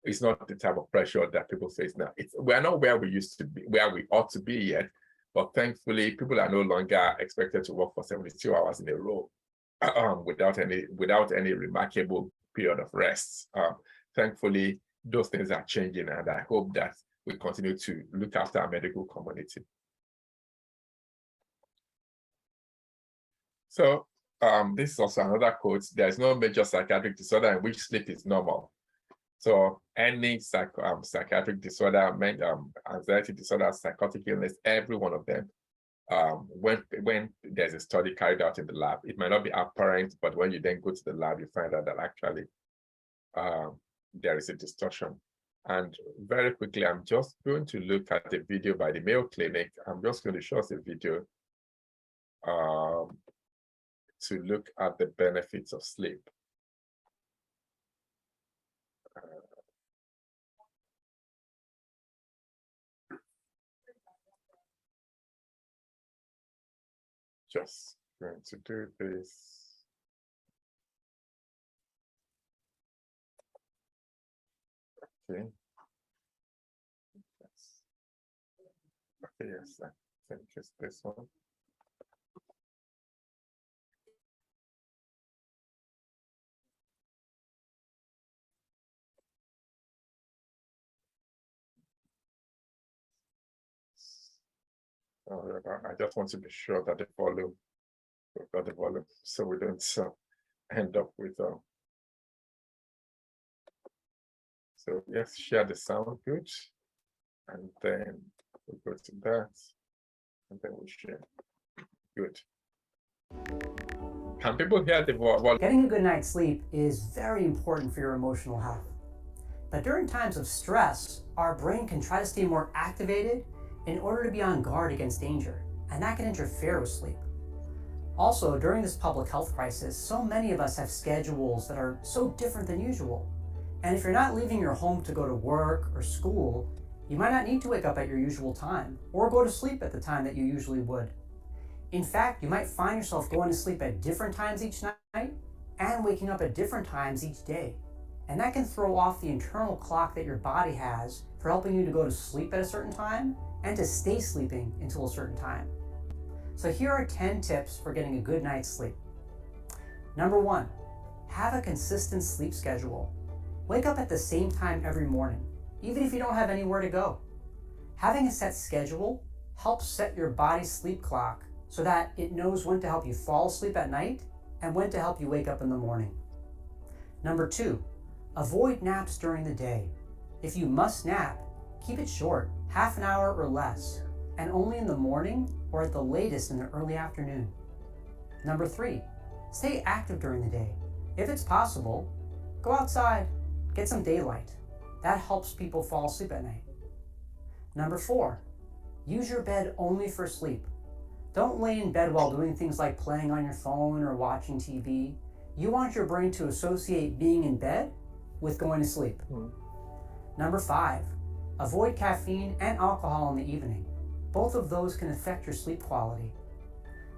It's not the type of pressure that people face now. We're not where we used to be, where we ought to be yet, but thankfully people are no longer expected to work for 72 hours in a row without any remarkable period of rest. Thankfully, those things are changing, and I hope that we continue to look after our medical community. So this is also another quote: there is no major psychiatric disorder in which sleep is normal. So any psychiatric disorder, anxiety disorder, psychotic illness, every one of them, when there's a study carried out in the lab, it might not be apparent, but when you then go to the lab, you find out that actually there is a distortion. And very quickly, I'm just going to look at a video by the Mayo Clinic. I'm just going to show us a video to look at the benefits of sleep. Just going to do this. Okay. Yes. Okay, yes, I think it's this one. I just want to be sure that the volume we've got the volume so we don't end up with so yes, share the sound, good. And then we go to that, and then we share. Good. Can people hear the volume? Getting a good night's sleep is very important for your emotional health. But during times of stress, our brain can try to stay more activated in order to be on guard against danger, and that can interfere with sleep. Also, during this public health crisis, so many of us have schedules that are so different than usual. And if you're not leaving your home to go to work or school, you might not need to wake up at your usual time or go to sleep at the time that you usually would. In fact, you might find yourself going to sleep at different times each night and waking up at different times each day. And that can throw off the internal clock that your body has for helping you to go to sleep at a certain time and to stay sleeping until a certain time. So here are 10 tips for getting a good night's sleep. Number 1, have a consistent sleep schedule. Wake up at the same time every morning, even if you don't have anywhere to go. Having a set schedule helps set your body's sleep clock so that it knows when to help you fall asleep at night and when to help you wake up in the morning. Number 2, avoid naps during the day. If you must nap, keep it short, half an hour or less, and only in the morning or at the latest in the early afternoon. Number 3, stay active during the day. If it's possible, go outside, get some daylight. That helps people fall asleep at night. Number 4, use your bed only for sleep. Don't lay in bed while doing things like playing on your phone or watching TV. You want your brain to associate being in bed with going to sleep. Number 5, avoid caffeine and alcohol in the evening. Both of those can affect your sleep quality.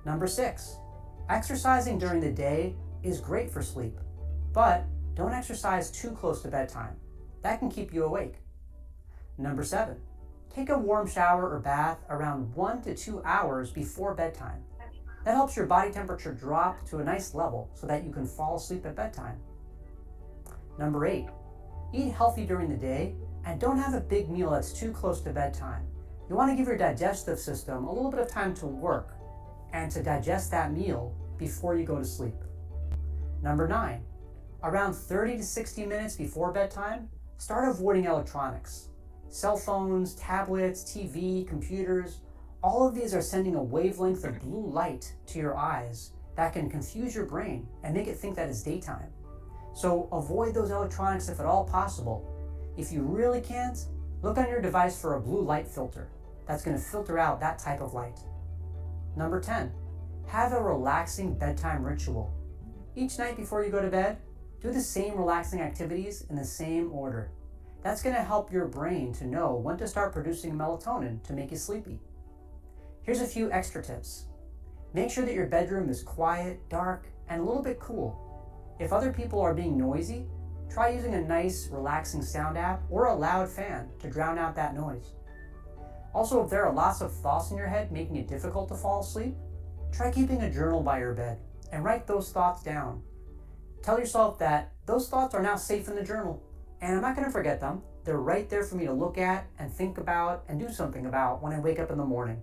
Number 6, exercising during the day is great for sleep, but don't exercise too close to bedtime. That can keep you awake. Number 7, take a warm shower or bath around 1 to 2 hours before bedtime. That helps your body temperature drop to a nice level so that you can fall asleep at bedtime. Number 8, eat healthy during the day and don't have a big meal that's too close to bedtime. You want to give your digestive system a little bit of time to work and to digest that meal before you go to sleep. Number 9, around 30 to 60 minutes before bedtime, start avoiding electronics. Cell phones, tablets, TV, computers, all of these are sending a wavelength of blue light to your eyes that can confuse your brain and make it think that it's daytime. So avoid those electronics if at all possible. If you really can't, look on your device for a blue light filter that's going to filter out that type of light. Number 10, have a relaxing bedtime ritual. Each night before you go to bed, do the same relaxing activities in the same order. That's going to help your brain to know when to start producing melatonin to make you sleepy. Here's a few extra tips. Make sure that your bedroom is quiet, dark, and a little bit cool. If other people are being noisy, try using a nice, relaxing sound app or a loud fan to drown out that noise. Also, if there are lots of thoughts in your head making it difficult to fall asleep, try keeping a journal by your bed and write those thoughts down. Tell yourself that those thoughts are now safe in the journal, and I'm not going to forget them. They're right there for me to look at and think about and do something about when I wake up in the morning.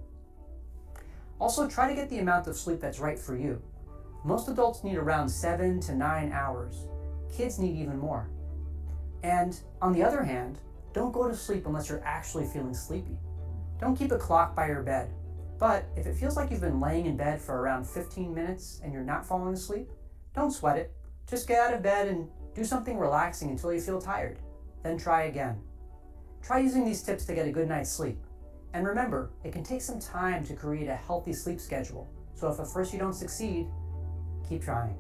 Also, try to get the amount of sleep that's right for you. Most adults need around 7 to 9 hours. Kids need even more. And on the other hand, don't go to sleep unless you're actually feeling sleepy. Don't keep a clock by your bed. But if it feels like you've been laying in bed for around 15 minutes and you're not falling asleep, don't sweat it. Just get out of bed and do something relaxing until you feel tired. Then try again. Try using these tips to get a good night's sleep. And remember, it can take some time to create a healthy sleep schedule. So if at first you don't succeed, keep trying.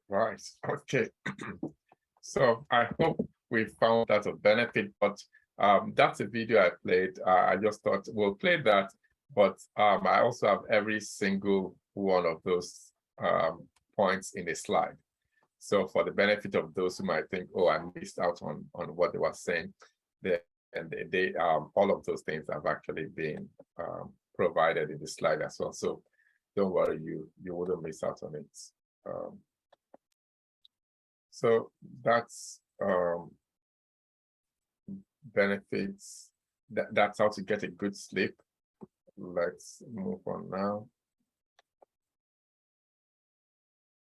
Right, okay. So I hope we found that of benefit, but that's a video I played. I just thought we'll play that, but I also have every single one of those points in a slide. So for the benefit of those who might think, oh, I missed out on what they were saying, all of those things have actually been provided in the slide as well. So don't worry, you wouldn't miss out on it. So that's benefits. That's how to get a good sleep. Let's move on now.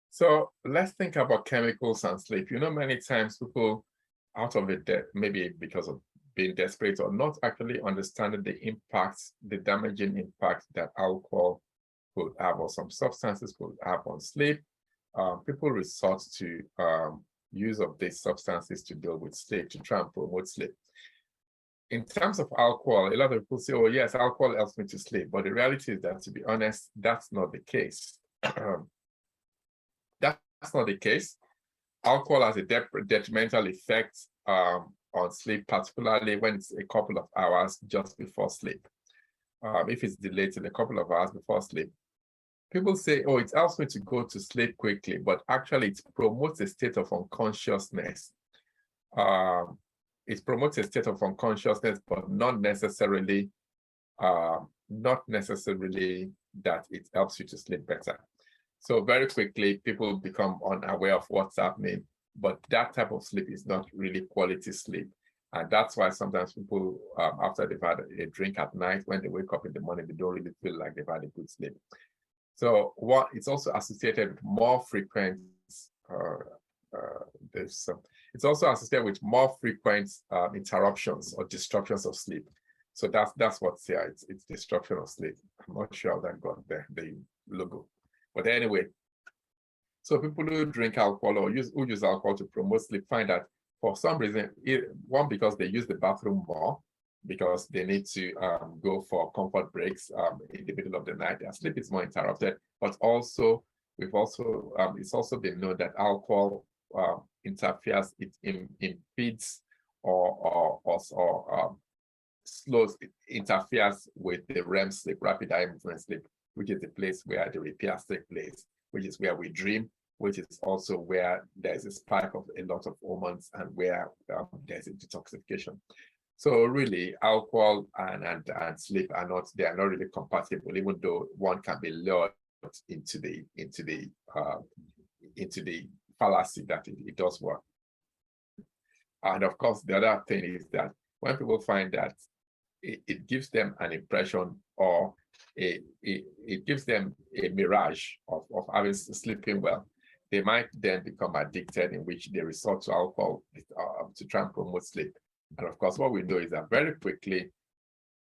So let's think about chemicals and sleep. You know, many times people out of it, maybe because of being desperate or not actually understanding the impacts, the damaging impact that alcohol could have or some substances could have on sleep. People resort to use of these substances to deal with sleep, to try and promote sleep. In terms of alcohol, a lot of people say, oh yes, alcohol helps me to sleep. But the reality is that, to be honest, that's not the case. That's not the case. Alcohol has a detrimental effect on sleep, particularly when it's a couple of hours just before sleep. If it's delayed till a couple of hours before sleep, people say, oh, it helps me to go to sleep quickly, but actually it promotes a state of unconsciousness. It promotes a state of unconsciousness, but not necessarily that it helps you to sleep better. So very quickly, people become unaware of what's happening, but that type of sleep is not really quality sleep. And that's why sometimes people, after they've had a drink at night, when they wake up in the morning, they don't really feel like they've had a good sleep. So it's also associated with more frequent, it's also associated with more frequent interruptions or disruptions of sleep. So that's what's here. It's disruption of sleep. I'm not sure how that got there, the logo. But anyway, so people who drink alcohol or who use alcohol to promote sleep find that for some reason, one, because they use the bathroom more, because they need to go for comfort breaks in the middle of the night, their sleep is more interrupted. But also, it's also been known that alcohol interferes, it impedes or interferes with the REM sleep, rapid eye movement sleep, which is the place where the repair takes place, which is where we dream, which is also where there's a spike of a lot of hormones and where there's a detoxification. So really, alcohol and sleep are not really compatible, even though one can be lured into the fallacy that it does work. And of course, the other thing is that when people find that it gives them an impression, or it gives them a mirage of sleeping well, they might then become addicted, in which they resort to alcohol to try and promote sleep. And of course, what we know is that very quickly,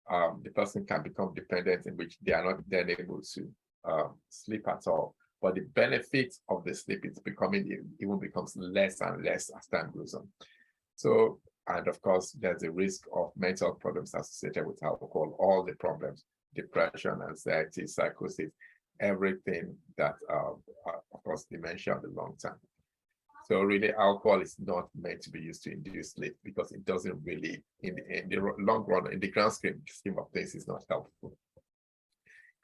the person can become dependent, in which they are not then able to sleep at all. But the benefit of the sleep even becomes less and less as time goes on. So, and of course, there's a risk of mental problems associated with alcohol, all the problems, depression, anxiety, psychosis, everything that, of course, dementia in the long term. So really, alcohol is not meant to be used to induce sleep, because it doesn't really, in the long run, in the grand scheme of things, is not helpful.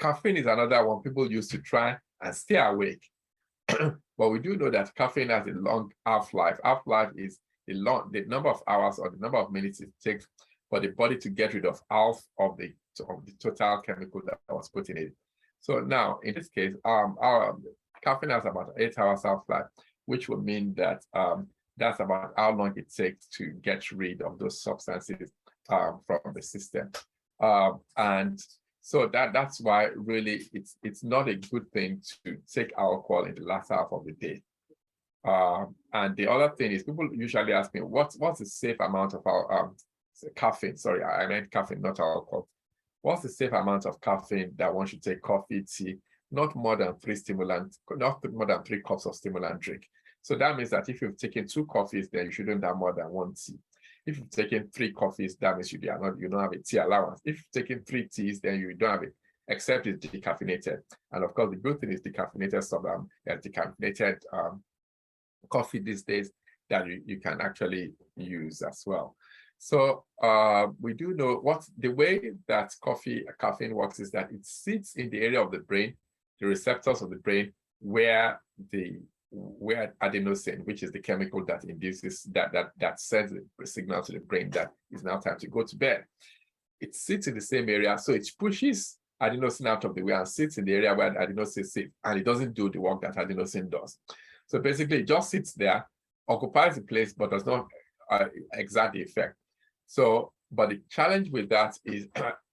Caffeine is another one people use to try and stay awake. But we do know that caffeine has a long half-life. Half-life is the number of hours or the number of minutes it takes for the body to get rid of half of the total chemical that was put in it. So now, in this case, our caffeine has about 8 hours half-life, which would mean that that's about how long it takes to get rid of those substances from the system. And so that's why really it's not a good thing to take alcohol in the last half of the day. And the other thing is, people usually ask me, what's the safe amount of caffeine? Sorry, I meant caffeine, not alcohol. What's the safe amount of caffeine that one should take? Coffee, tea, not more than 3 cups of stimulant drink. So that means that if you've taken 2 coffees, then you shouldn't have more than 1 tea. If you've taken 3 coffees, that means you don't have a tea allowance. If you've taken 3 teas, then you don't have it, except it's decaffeinated. And of course, the good thing is decaffeinated coffee these days that you can actually use as well. So we do know the way that caffeine works is that it sits in the area of the brain, the receptors of the brain, where adenosine, which is the chemical that induces that sends the signal to the brain that it's now time to go to bed. It sits in the same area, so it pushes adenosine out of the way and sits in the area where adenosine sits, and it doesn't do the work that adenosine does. So basically, it just sits there occupies the place but does not exert the effect. So, but the challenge with that is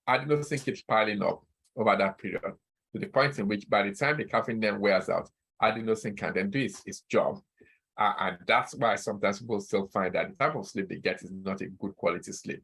adenosine keeps piling up over that period to the point in which by the time the caffeine then wears out, adenosine can then do its job. And that's why sometimes people still find that the type of sleep they get is not a good quality sleep.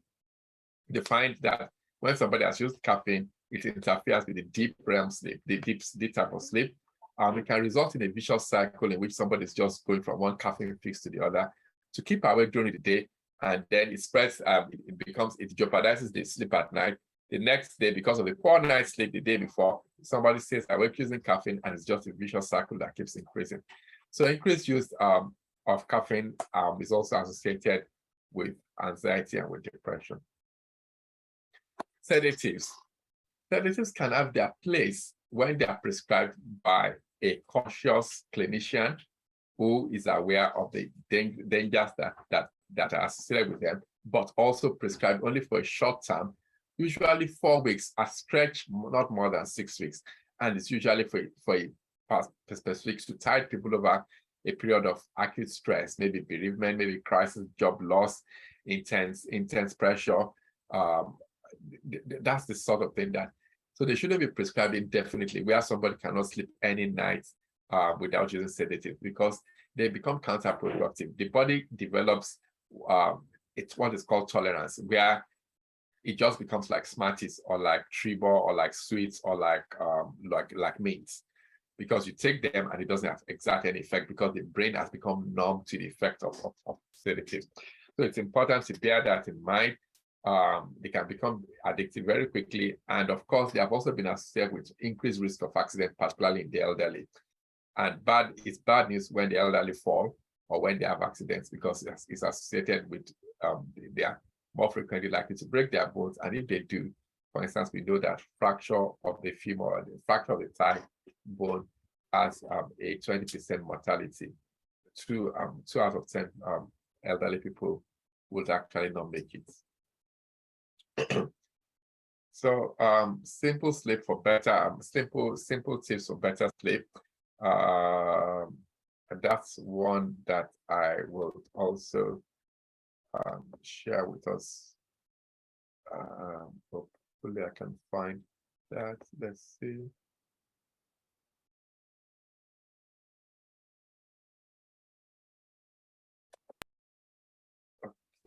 They find that when somebody has used caffeine, it interferes with the deep REM sleep, the deep type of sleep. It can result in a vicious cycle in which somebody is just going from one caffeine fix to the other to keep awake during the day, and then it spreads, it jeopardizes the sleep at night. The next day, because of the poor night's sleep the day before, somebody stays awake using caffeine, and it's just a vicious cycle that keeps increasing. So increased use of caffeine is also associated with anxiety and with depression. Sedatives. Sedatives can have their place when they are prescribed by a conscious clinician who is aware of the dangers that are associated with them, but also prescribed only for a short term, usually 4 weeks, a stretch not more than 6 weeks. And it's usually for a specific to tide people over a period of acute stress, maybe bereavement, maybe crisis, job loss, intense pressure. That's the sort of thing that, so they shouldn't be prescribed indefinitely, where somebody cannot sleep any night without using sedative, because they become counterproductive. The body develops it's what is called tolerance, where it just becomes like Smarties or like Tribor or like sweets or like mints, because you take them and it doesn't have exactly any effect because the brain has become numb to the effect of sedatives. So it's important to bear that in mind. They can become addictive very quickly, and of course they have also been associated with increased risk of accident, particularly in the elderly. And it's bad news when the elderly fall or when they have accidents, because it's associated with they are more frequently likely to break their bones. And if they do, for instance, we know that fracture of the femur or the fracture of the thigh bone has a 20% mortality. 2 out of 10 elderly people would actually not make it. So simple sleep for better, simple tips for better sleep. That's one that I will also share with us. Hopefully I can find that. Let's see.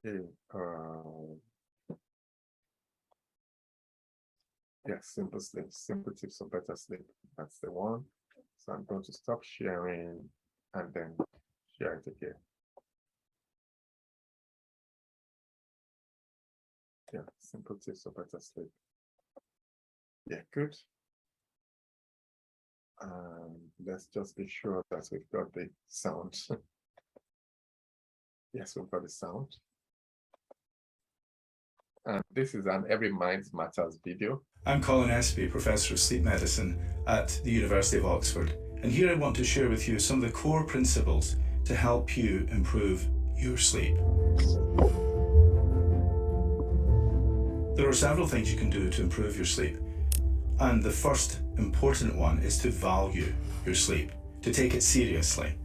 Okay. Yes, simple sleep, simple tips for better sleep. That's the one. So I'm going to stop sharing and then share it again. Yeah, simple tips for better sleep. Yeah, good. Let's just be sure that we've got the sound. Yes, we've got the sound. And this is an Every Mind Matters video. I'm Colin Espy, Professor of Sleep Medicine at the University of Oxford, and here I want to share with you some of the core principles to help you improve your sleep. There are several things you can do to improve your sleep, and the first important one is to value your sleep, to take it seriously.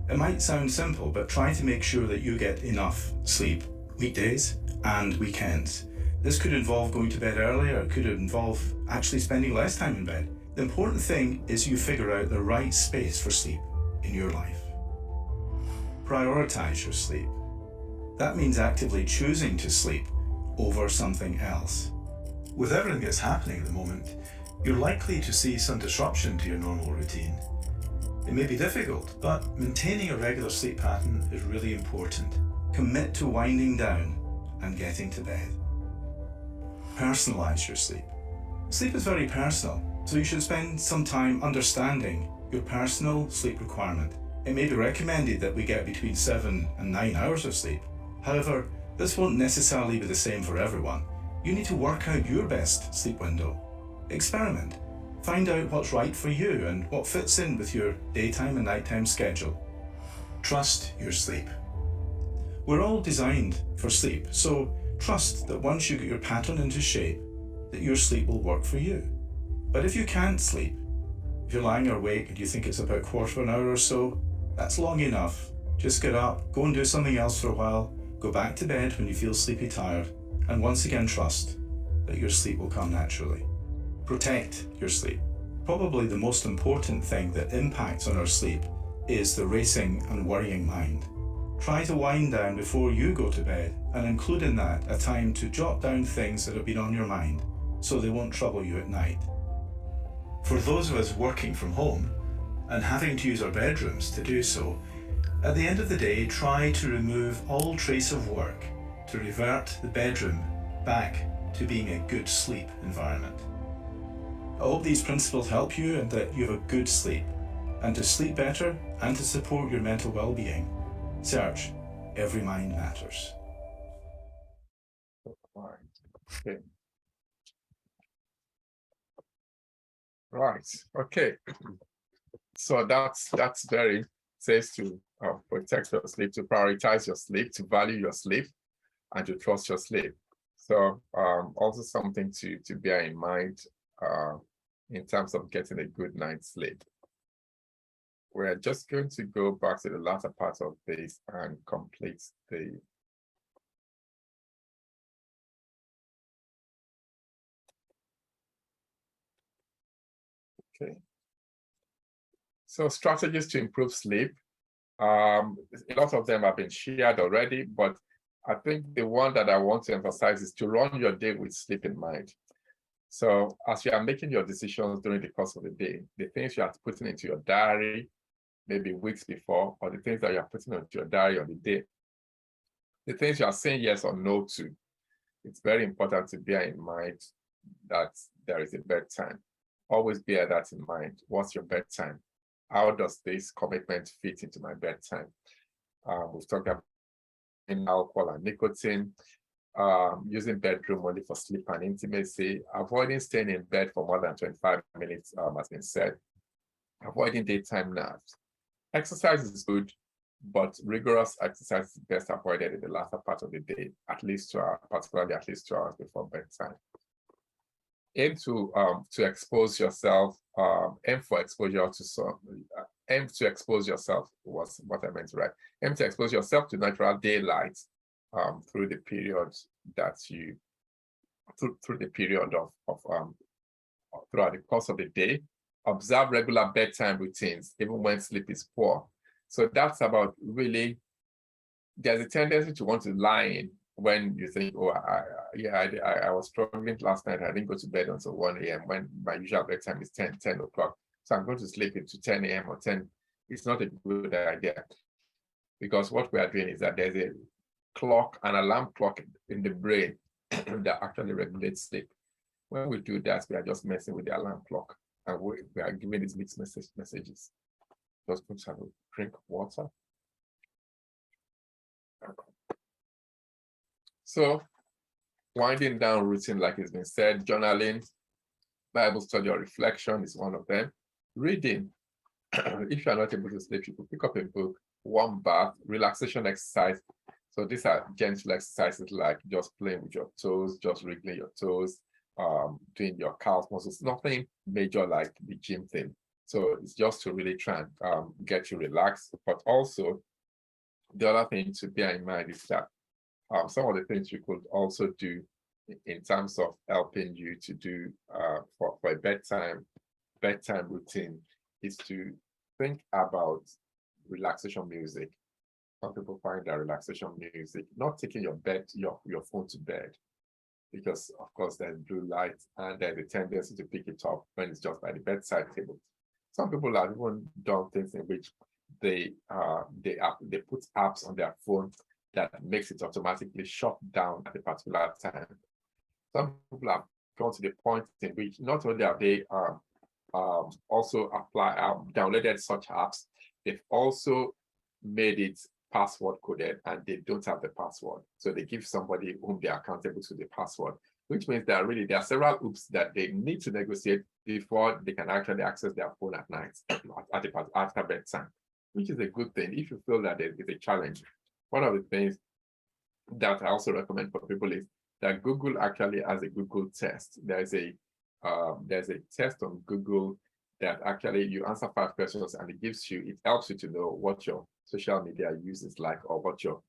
It might sound simple, but try to make sure that you get enough sleep weekdays and weekends. This could involve going to bed earlier, it could involve actually spending less time in bed. The important thing is you figure out the right space for sleep in your life. Prioritize your sleep. That means actively choosing to sleep over something else. With everything that's happening at the moment, you're likely to see some disruption to your normal routine. It may be difficult, but maintaining a regular sleep pattern is really important. Commit to winding down and getting to bed. Personalize your sleep. Sleep is very personal, so you should spend some time understanding your personal sleep requirement. It may be recommended that we get between 7 and 9 hours of sleep. However, this won't necessarily be the same for everyone. You need to work out your best sleep window. Experiment. Find out what's right for you and what fits in with your daytime and nighttime schedule. Trust your sleep. We're all designed for sleep, so trust that once you get your pattern into shape, that your sleep will work for you. But if you can't sleep, if you're lying awake and you think it's about a quarter of an hour or so, that's long enough. Just get up, go and do something else for a while, go back to bed when you feel sleepy tired, and once again trust that your sleep will come naturally. Protect your sleep. Probably the most important thing that impacts on our sleep is the racing and worrying mind. Try to wind down before you go to bed and include in that a time to jot down things that have been on your mind so they won't trouble you at night. For those of us working from home and having to use our bedrooms to do so, at the end of the day, try to remove all trace of work to revert the bedroom back to being a good sleep environment. I hope these principles help you and that you have a good sleep. And to sleep better and to support your mental well-being, search Every Mind Matters. Okay. Right. Okay. So that's very says to protect your sleep, to prioritize your sleep, to value your sleep, and to trust your sleep. So also something to bear in mind in terms of getting a good night's sleep. We're just going to go back to the latter part of this and complete the okay. So strategies to improve sleep. A lot of them have been shared already, but I think the one that I want to emphasize is to run your day with sleep in mind. So as you are making your decisions during the course of the day, the things you are putting into your diary, maybe weeks before, or the things that you are putting into your diary on the day, the things you are saying yes or no to, it's very important to bear in mind that there is a bedtime. Always bear that in mind. What's your bedtime? How does this commitment fit into my bedtime? We've talked about alcohol and nicotine, using bedroom only for sleep and intimacy, avoiding staying in bed for more than 25 minutes, has been said, avoiding daytime naps. Exercise is good, but rigorous exercise is best avoided in the latter part of the day, at least 2 hours, particularly at least 2 hours before bedtime. Aim to expose yourself, aim to expose yourself was what I meant to write. Aim to expose yourself to natural daylight through the period that you, through the period of throughout the course of the day. Observe regular bedtime routines, even when sleep is poor. So that's about really, there's a tendency to want to lie in when you think, oh, I was struggling last night. I didn't go to bed until 1 a.m. when my usual bedtime is 10 o'clock. So I'm going to sleep into 10 a.m. or 10. It's not a good idea, because what we are doing is that there's a clock, an alarm clock in the brain that actually regulates sleep. When we do that, we are just messing with the alarm clock, and we are giving these mixed messages. Just going to have a drink of water. So, winding down routine, like it's been said, journaling, Bible study or reflection is one of them. Reading. If you are not able to sleep, you could pick up a book, warm bath, relaxation exercise. So these are gentle exercises like just playing with your toes, just wriggling your toes, doing your calf muscles, nothing major like the gym thing. So it's just to really try and get you relaxed. But also, the other thing to bear in mind is that some of the things you could also do in terms of helping you to do for a bedtime routine is to think about relaxation music. Some people find that relaxation music, not taking your phone to bed, because of course there's blue light and there's a tendency to pick it up when it's just by the bedside table. Some people have even done things in which they put apps on their phone that makes it automatically shut down at a particular time. Some people have gone to the point in which not only have they also downloaded such apps, they've also made it password coded and they don't have the password. So they give somebody whom they are accountable to the password, which means that really there are several hoops that they need to negotiate before they can actually access their phone at night after bedtime, which is a good thing if you feel that there is a challenge. One of the things that I also recommend for people is that Google actually has a Google test. There's a test on Google that actually you answer 5 questions and it helps you to know what your social media use is like, or what your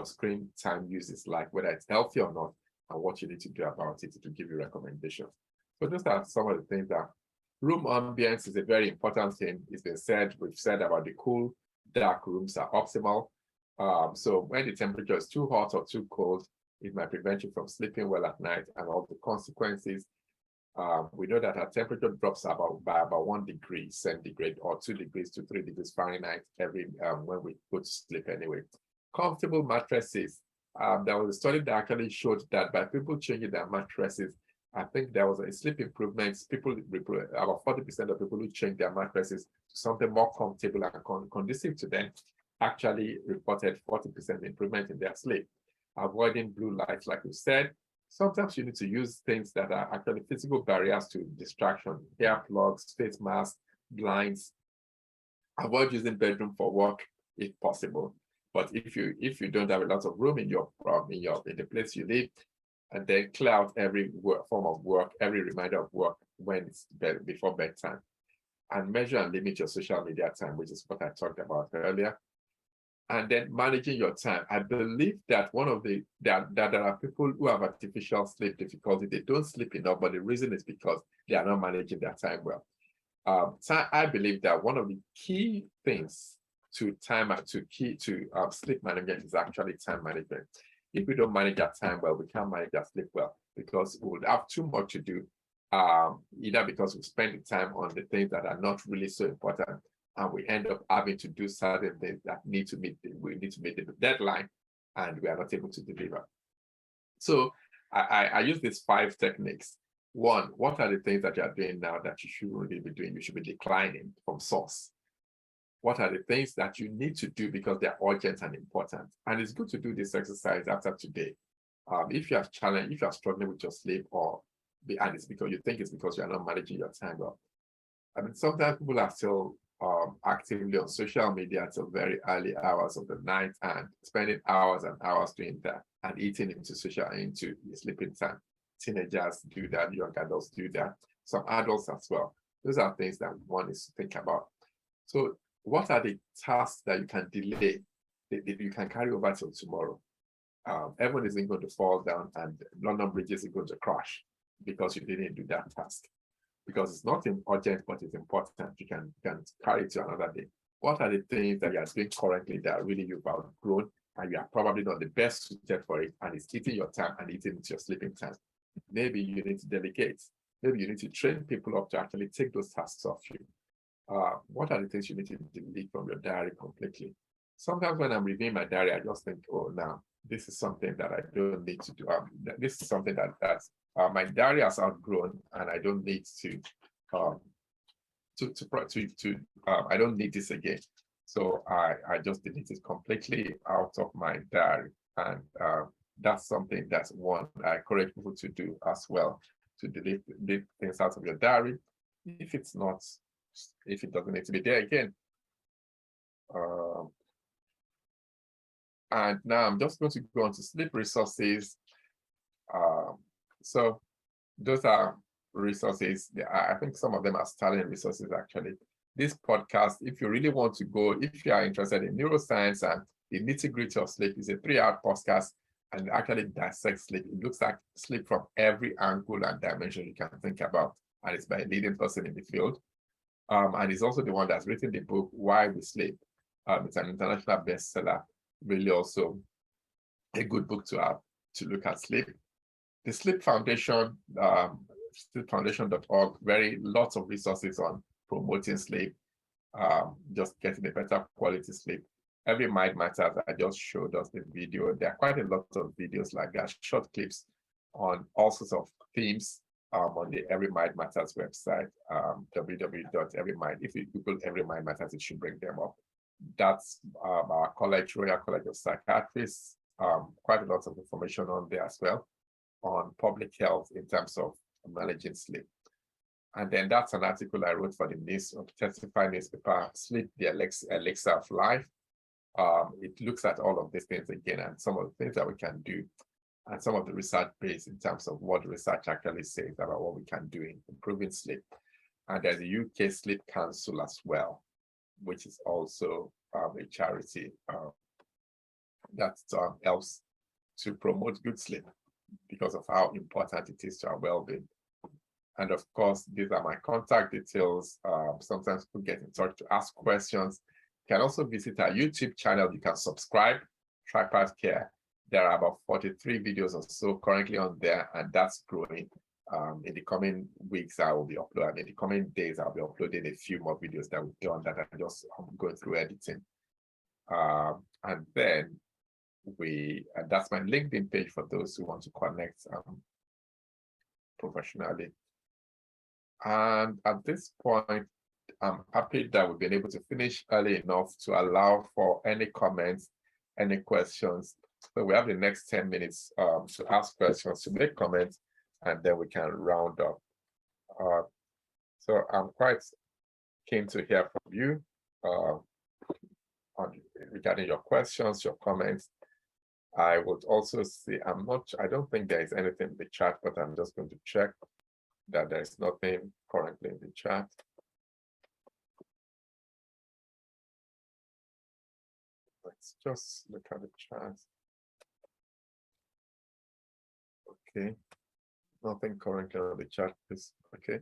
screen time use is like, whether it's healthy or not, and what you need to do about it to give you recommendations. So those are some of the things that room ambience is a very important thing. It's been said, we've said about the cool, dark rooms are optimal. So when the temperature is too hot or too cold, it might prevent you from sleeping well at night and all the consequences. We know that our temperature drops by about 1 degree centigrade or 2 degrees to 3 degrees Fahrenheit every when we go to sleep anyway. Comfortable mattresses. There was a study that actually showed that by people changing their mattresses, I think there was a sleep improvement. About 40% of people who change their mattresses to something more comfortable and conducive to them actually reported 40% improvement in their sleep. Avoiding blue lights, like we said. Sometimes you need to use things that are actually physical barriers to distraction, hair plugs, face masks, blinds. Avoid using bedroom for work if possible. But if you don't have a lot of room in the place you live, and then clear out every form of work, every reminder of work when it's before bedtime, and measure and limit your social media time, which is what I talked about earlier. And then managing your time. I believe that there are people who have artificial sleep difficulty. They don't sleep enough, but the reason is because they are not managing their time well. I believe that one of the key things to sleep management is actually time management. If we don't manage our time well, we can't manage our sleep well, because we would have too much to do, either because we spend the time on the things that are not really so important, and we end up having to do certain things that we need to meet the deadline, and we are not able to deliver. So I use these 5 techniques. 1, what are the things that you are doing now that you shouldn't really be doing? You should be declining from source. What are the things that you need to do because they're urgent and important? And it's good to do this exercise after today. If you are struggling with your sleep, and it's because you think it's because you are not managing your time well. I mean, sometimes people are still actively on social media until very early hours of the night and spending hours and hours doing that and eating into sleeping time. Teenagers do that, young adults do that, some adults as well. Those are things that one needs to think about. So what are the tasks that you can delay, that you can carry over till tomorrow? Everyone isn't going to fall down and London Bridge isn't going to crash because you didn't do that task. Because it's not urgent, but it's important. You can carry it to another day. What are the things that you are doing currently that really you've outgrown and you are probably not the best suited for it, and it's eating your time and eating into your sleeping time? Maybe you need to delegate. Maybe you need to train people up to actually take those tasks off you. What are the things you need to delete from your diary completely? Sometimes when I'm reviewing my diary, I just think, oh, now this is something that I don't need to do. This is something that my diary has outgrown, and I don't need I don't need this again. So I just delete it completely out of my diary, and that's something that's one I encourage people to do as well, to delete things out of your diary if it doesn't need to be there again. And now I'm just going to go on to sleep resources. So those are resources. I think some of them are Starling resources, actually. This podcast, if you really want to go, if you are interested in neuroscience and the nitty-gritty of sleep, is a 3-hour podcast and actually dissects sleep. It looks like sleep from every angle and dimension you can think about, and it's by a leading person in the field. And he's also the one that's written the book, Why We Sleep. It's an international bestseller, really also a good book to have to look at sleep. The Sleep Foundation, sleepfoundation.org, lots of resources on promoting sleep, just getting a better quality sleep. Every Mind Matters, I just showed us the video. There are quite a lot of videos like that, short clips on all sorts of themes on the Every Mind Matters website, www.everymind. If you Google Every Mind Matters, it should bring them up. That's our college, Royal College of Psychiatrists. Quite a lot of information on there as well on public health in terms of managing sleep. And then that's an article I wrote for the Testify newspaper, Sleep, the Elixir of Life. It looks at all of these things again and some of the things that we can do and some of the research base in terms of what the research actually says about what we can do in improving sleep. And there's a UK Sleep Council as well, which is also a charity that helps to promote good sleep because of how important it is to our well-being. And of course, these are my contact details. Sometimes people get in touch to ask questions. You can also visit our YouTube channel. You can subscribe, Tripart Care. There are about 43 videos or so currently on there, and that's growing. In the coming weeks, I will be uploading. In the coming days, I'll be uploading a few more videos that we've done that I'm just going through editing. And then that's my LinkedIn page for those who want to connect professionally. And at this point, I'm happy that we've been able to finish early enough to allow for any comments, any questions. So we have the next 10 minutes to ask questions, to make comments, and then we can round up. So I'm quite keen to hear from you regarding your questions, your comments. I would also see, I don't think there is anything in the chat, but I'm just going to check that there's nothing currently in the chat. Let's just look at the chat. Okay, nothing currently on the chat, please. Okay.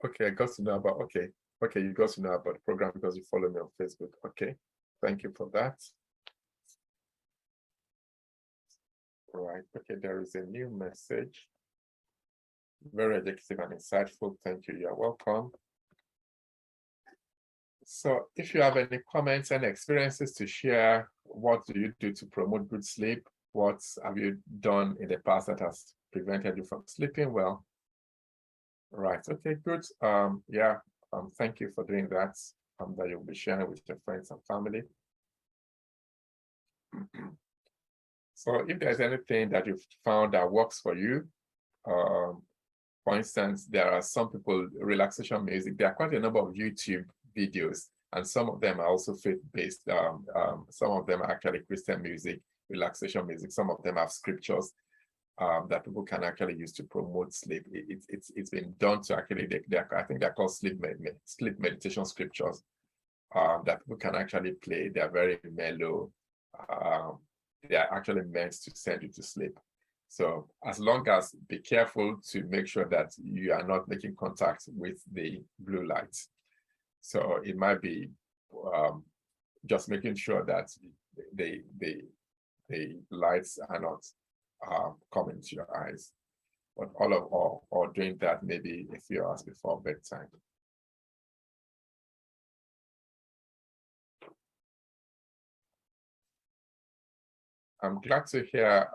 Okay, I got to know about, okay, you got to know about the program because you follow me on Facebook. Okay, thank you for that. Right, okay, there is a new message. Very educative and insightful. Thank you. You're welcome. So if you have any comments and experiences to share, what do you do to promote good sleep? What have you done in the past that has prevented you from sleeping well? Right, okay, good. Thank you for doing that. That you'll be sharing with your friends and family. So if there's anything that you've found that works for you, for instance, there are some people, relaxation music, there are quite a number of YouTube videos, and some of them are also faith-based. Some of them are actually Christian music, relaxation music. Some of them have scriptures that people can actually use to promote sleep. It's been done to actually, I think they're called sleep meditation scriptures that people can actually play. They're very mellow. They are actually meant to send you to sleep. So as long as be careful to make sure that you are not making contact with the blue lights. So it might be just making sure that the lights are not coming to your eyes. But or doing that maybe a few hours before bedtime. I'm glad to hear.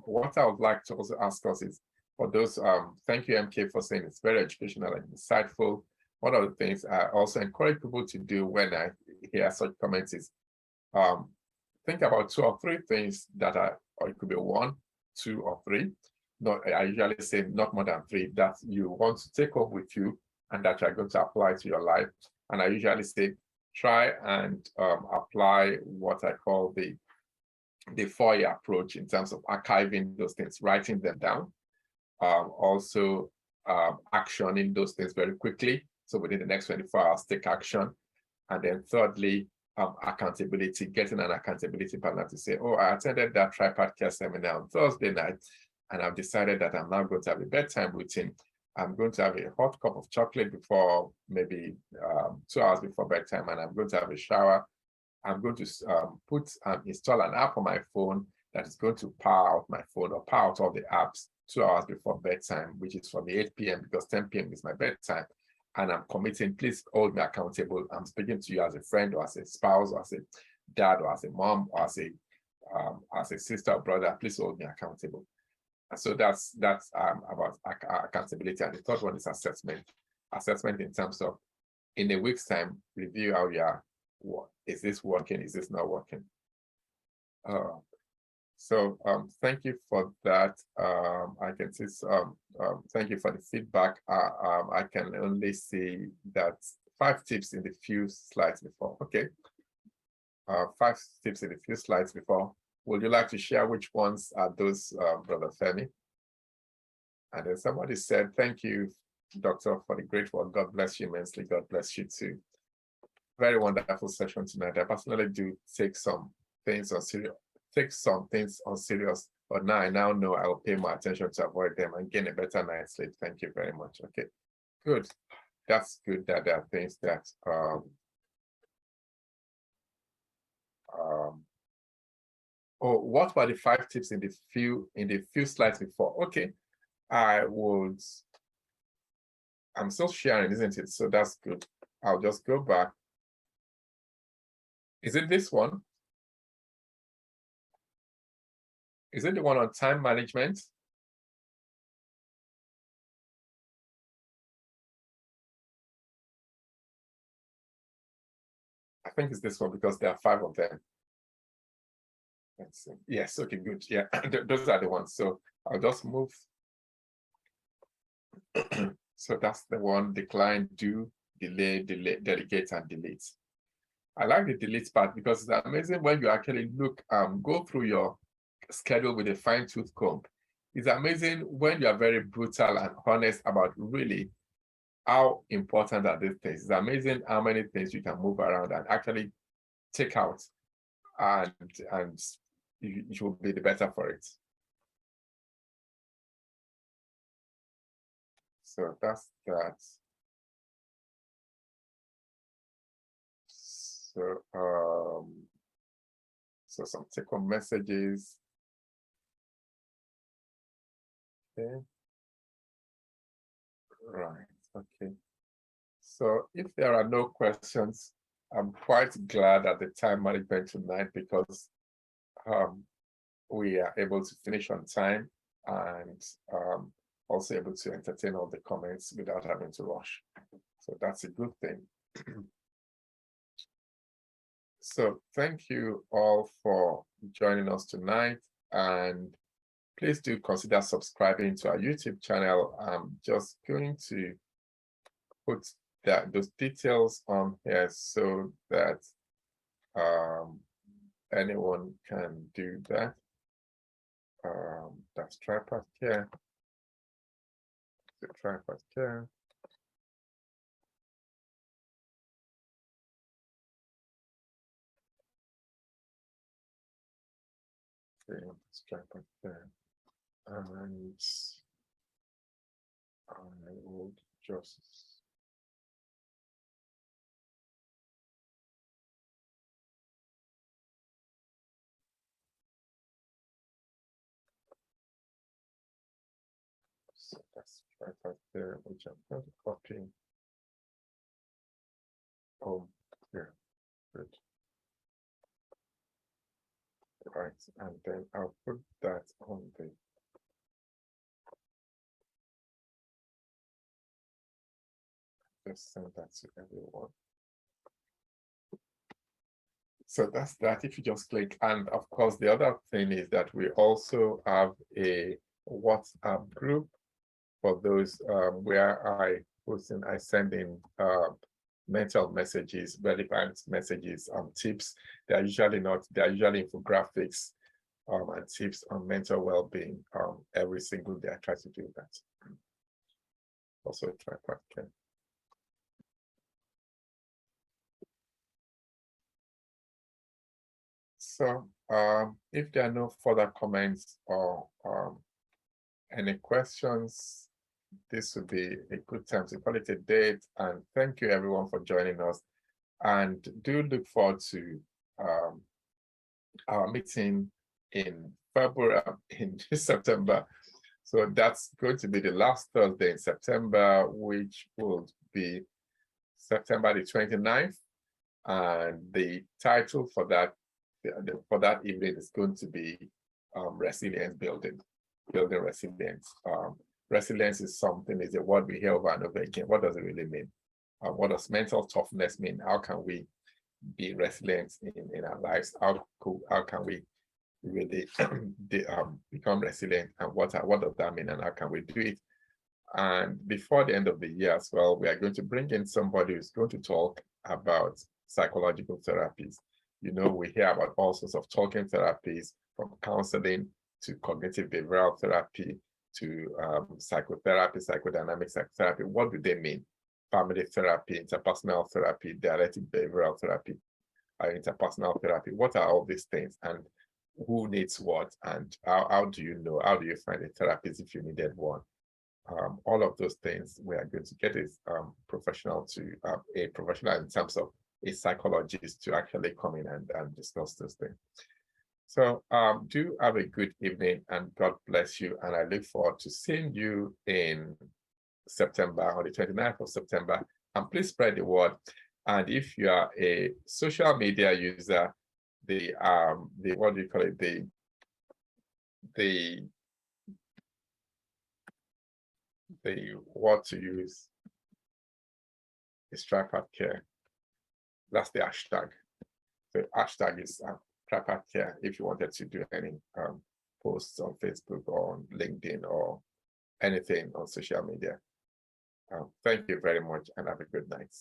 What I would like to also ask us is, for those, thank you, MK, for saying it's very educational and insightful. One of the things I also encourage people to do when I hear such comments is think about 2 or 3 things that are, or it could be 1, 2, or 3. No, I usually say not more than 3 that you want to take home with you and that you're going to apply to your life. And I usually say, try and apply what I call the 4-year approach in terms of archiving those things, writing them down, also actioning those things very quickly. So within the next 24 hours, take action. And then thirdly, accountability, getting an accountability partner to say, oh, I attended that Tripart Care seminar on Thursday night, and I've decided that I'm now going to have a bedtime routine. I'm going to have a hot cup of chocolate before maybe 2 hours before bedtime, and I'm going to have a shower. I'm going to install an app on my phone that is going to power out my phone or power out all the apps 2 hours before bedtime, which is from the 8 p.m. because 10 p.m. is my bedtime. And I'm committing, please hold me accountable. I'm speaking to you as a friend or as a spouse or as a dad or as a mom or as a sister or brother. Please hold me accountable. And so that's about accountability. And the third one is assessment. Assessment in terms of, in a week's time, review how you are. Is this working? Is this not working? So thank you for that. I can see thank you for the feedback. I can only see that 5 tips in the few slides before. Okay. 5 tips in the few slides before. Would you like to share which ones are those, Brother Femi? And then somebody said, thank you, Doctor, for the great work. God bless you immensely. God bless you too. very wonderful session tonight. I personally do take some things on serious, but now I now know I'll pay more attention to avoid them and gain a better night's sleep. Thank you very much. Okay, good. That's good that there are things that oh, what were the 5 tips in the few slides before? Okay, I'm still sharing, isn't it? So that's good. I'll just go back. Is it this one? Is it the one on time management? I think it's this one because there are 5 of them. Let's see. Yes, okay, good. Yeah, those are the ones. So I'll just move. So that's the one: decline, do, delay, delegate, and delete. I like the delete part because it's amazing when you actually go through your schedule with a fine-tooth comb. It's amazing when you are very brutal and honest about really how important are these things. It's amazing how many things you can move around and actually take out, and you will be the better for it. So that's that. So some take-home messages. Okay. Right. Okay. So if there are no questions, I'm quite glad at the time management tonight because we are able to finish on time and also able to entertain all the comments without having to rush. So that's a good thing. So thank you all for joining us tonight, and please do consider subscribing to our YouTube channel. I'm just going to put those details on here so that anyone can do that. That's Tripart Care. The Tripart Care. Okay, let's Tripart Care. And I will just so that's Tripart Care, which I'm going to copy. Oh, here, good. Right, and then I'll put that on the just send that to everyone. So that's that. If you just click, and of course, the other thing is that we also have a WhatsApp group for those where I send in mental messages, relevant messages, tips. They're usually infographics and tips on mental well-being every single day. I try to do that. Also, Tripart Care. So if there are no further comments or any questions, this would be a good time to call it a date. And thank you everyone for joining us. And do look forward to our meeting in February, in September. So that's going to be the last Thursday in September, which will be September the 29th. And the title for that evening is going to be resilience building resilience. Resilience is a word we hear over and over again. What does it really mean? What does mental toughness mean? How can we be resilient in our lives? How can we really become resilient, and what does that mean, and how can we do it? And before the end of the year as well, we are going to bring in somebody who's going to talk about psychological therapies. You know, we hear about all sorts of talking therapies, from counseling to cognitive behavioral therapy to psychotherapy, psychodynamic psychotherapy. What do they mean? family therapy, interpersonal therapy, dialectic behavioral therapy, interpersonal therapy. What are all these things, and who needs what, and how do you know? How do you find a therapist if you needed one? All of those things we are going to get is professional in terms of a psychologist to actually come in and discuss those things. So do have a good evening, and God bless you. And I look forward to seeing you in September, on the 29th of September. And please spread the word. And if you are a social media user, the what do you call it? The what to use is Tripart Care. That's the hashtag. The hashtag is Tripart Care if you wanted to do any posts on Facebook or on LinkedIn or anything on social media. Thank you very much, and have a good night.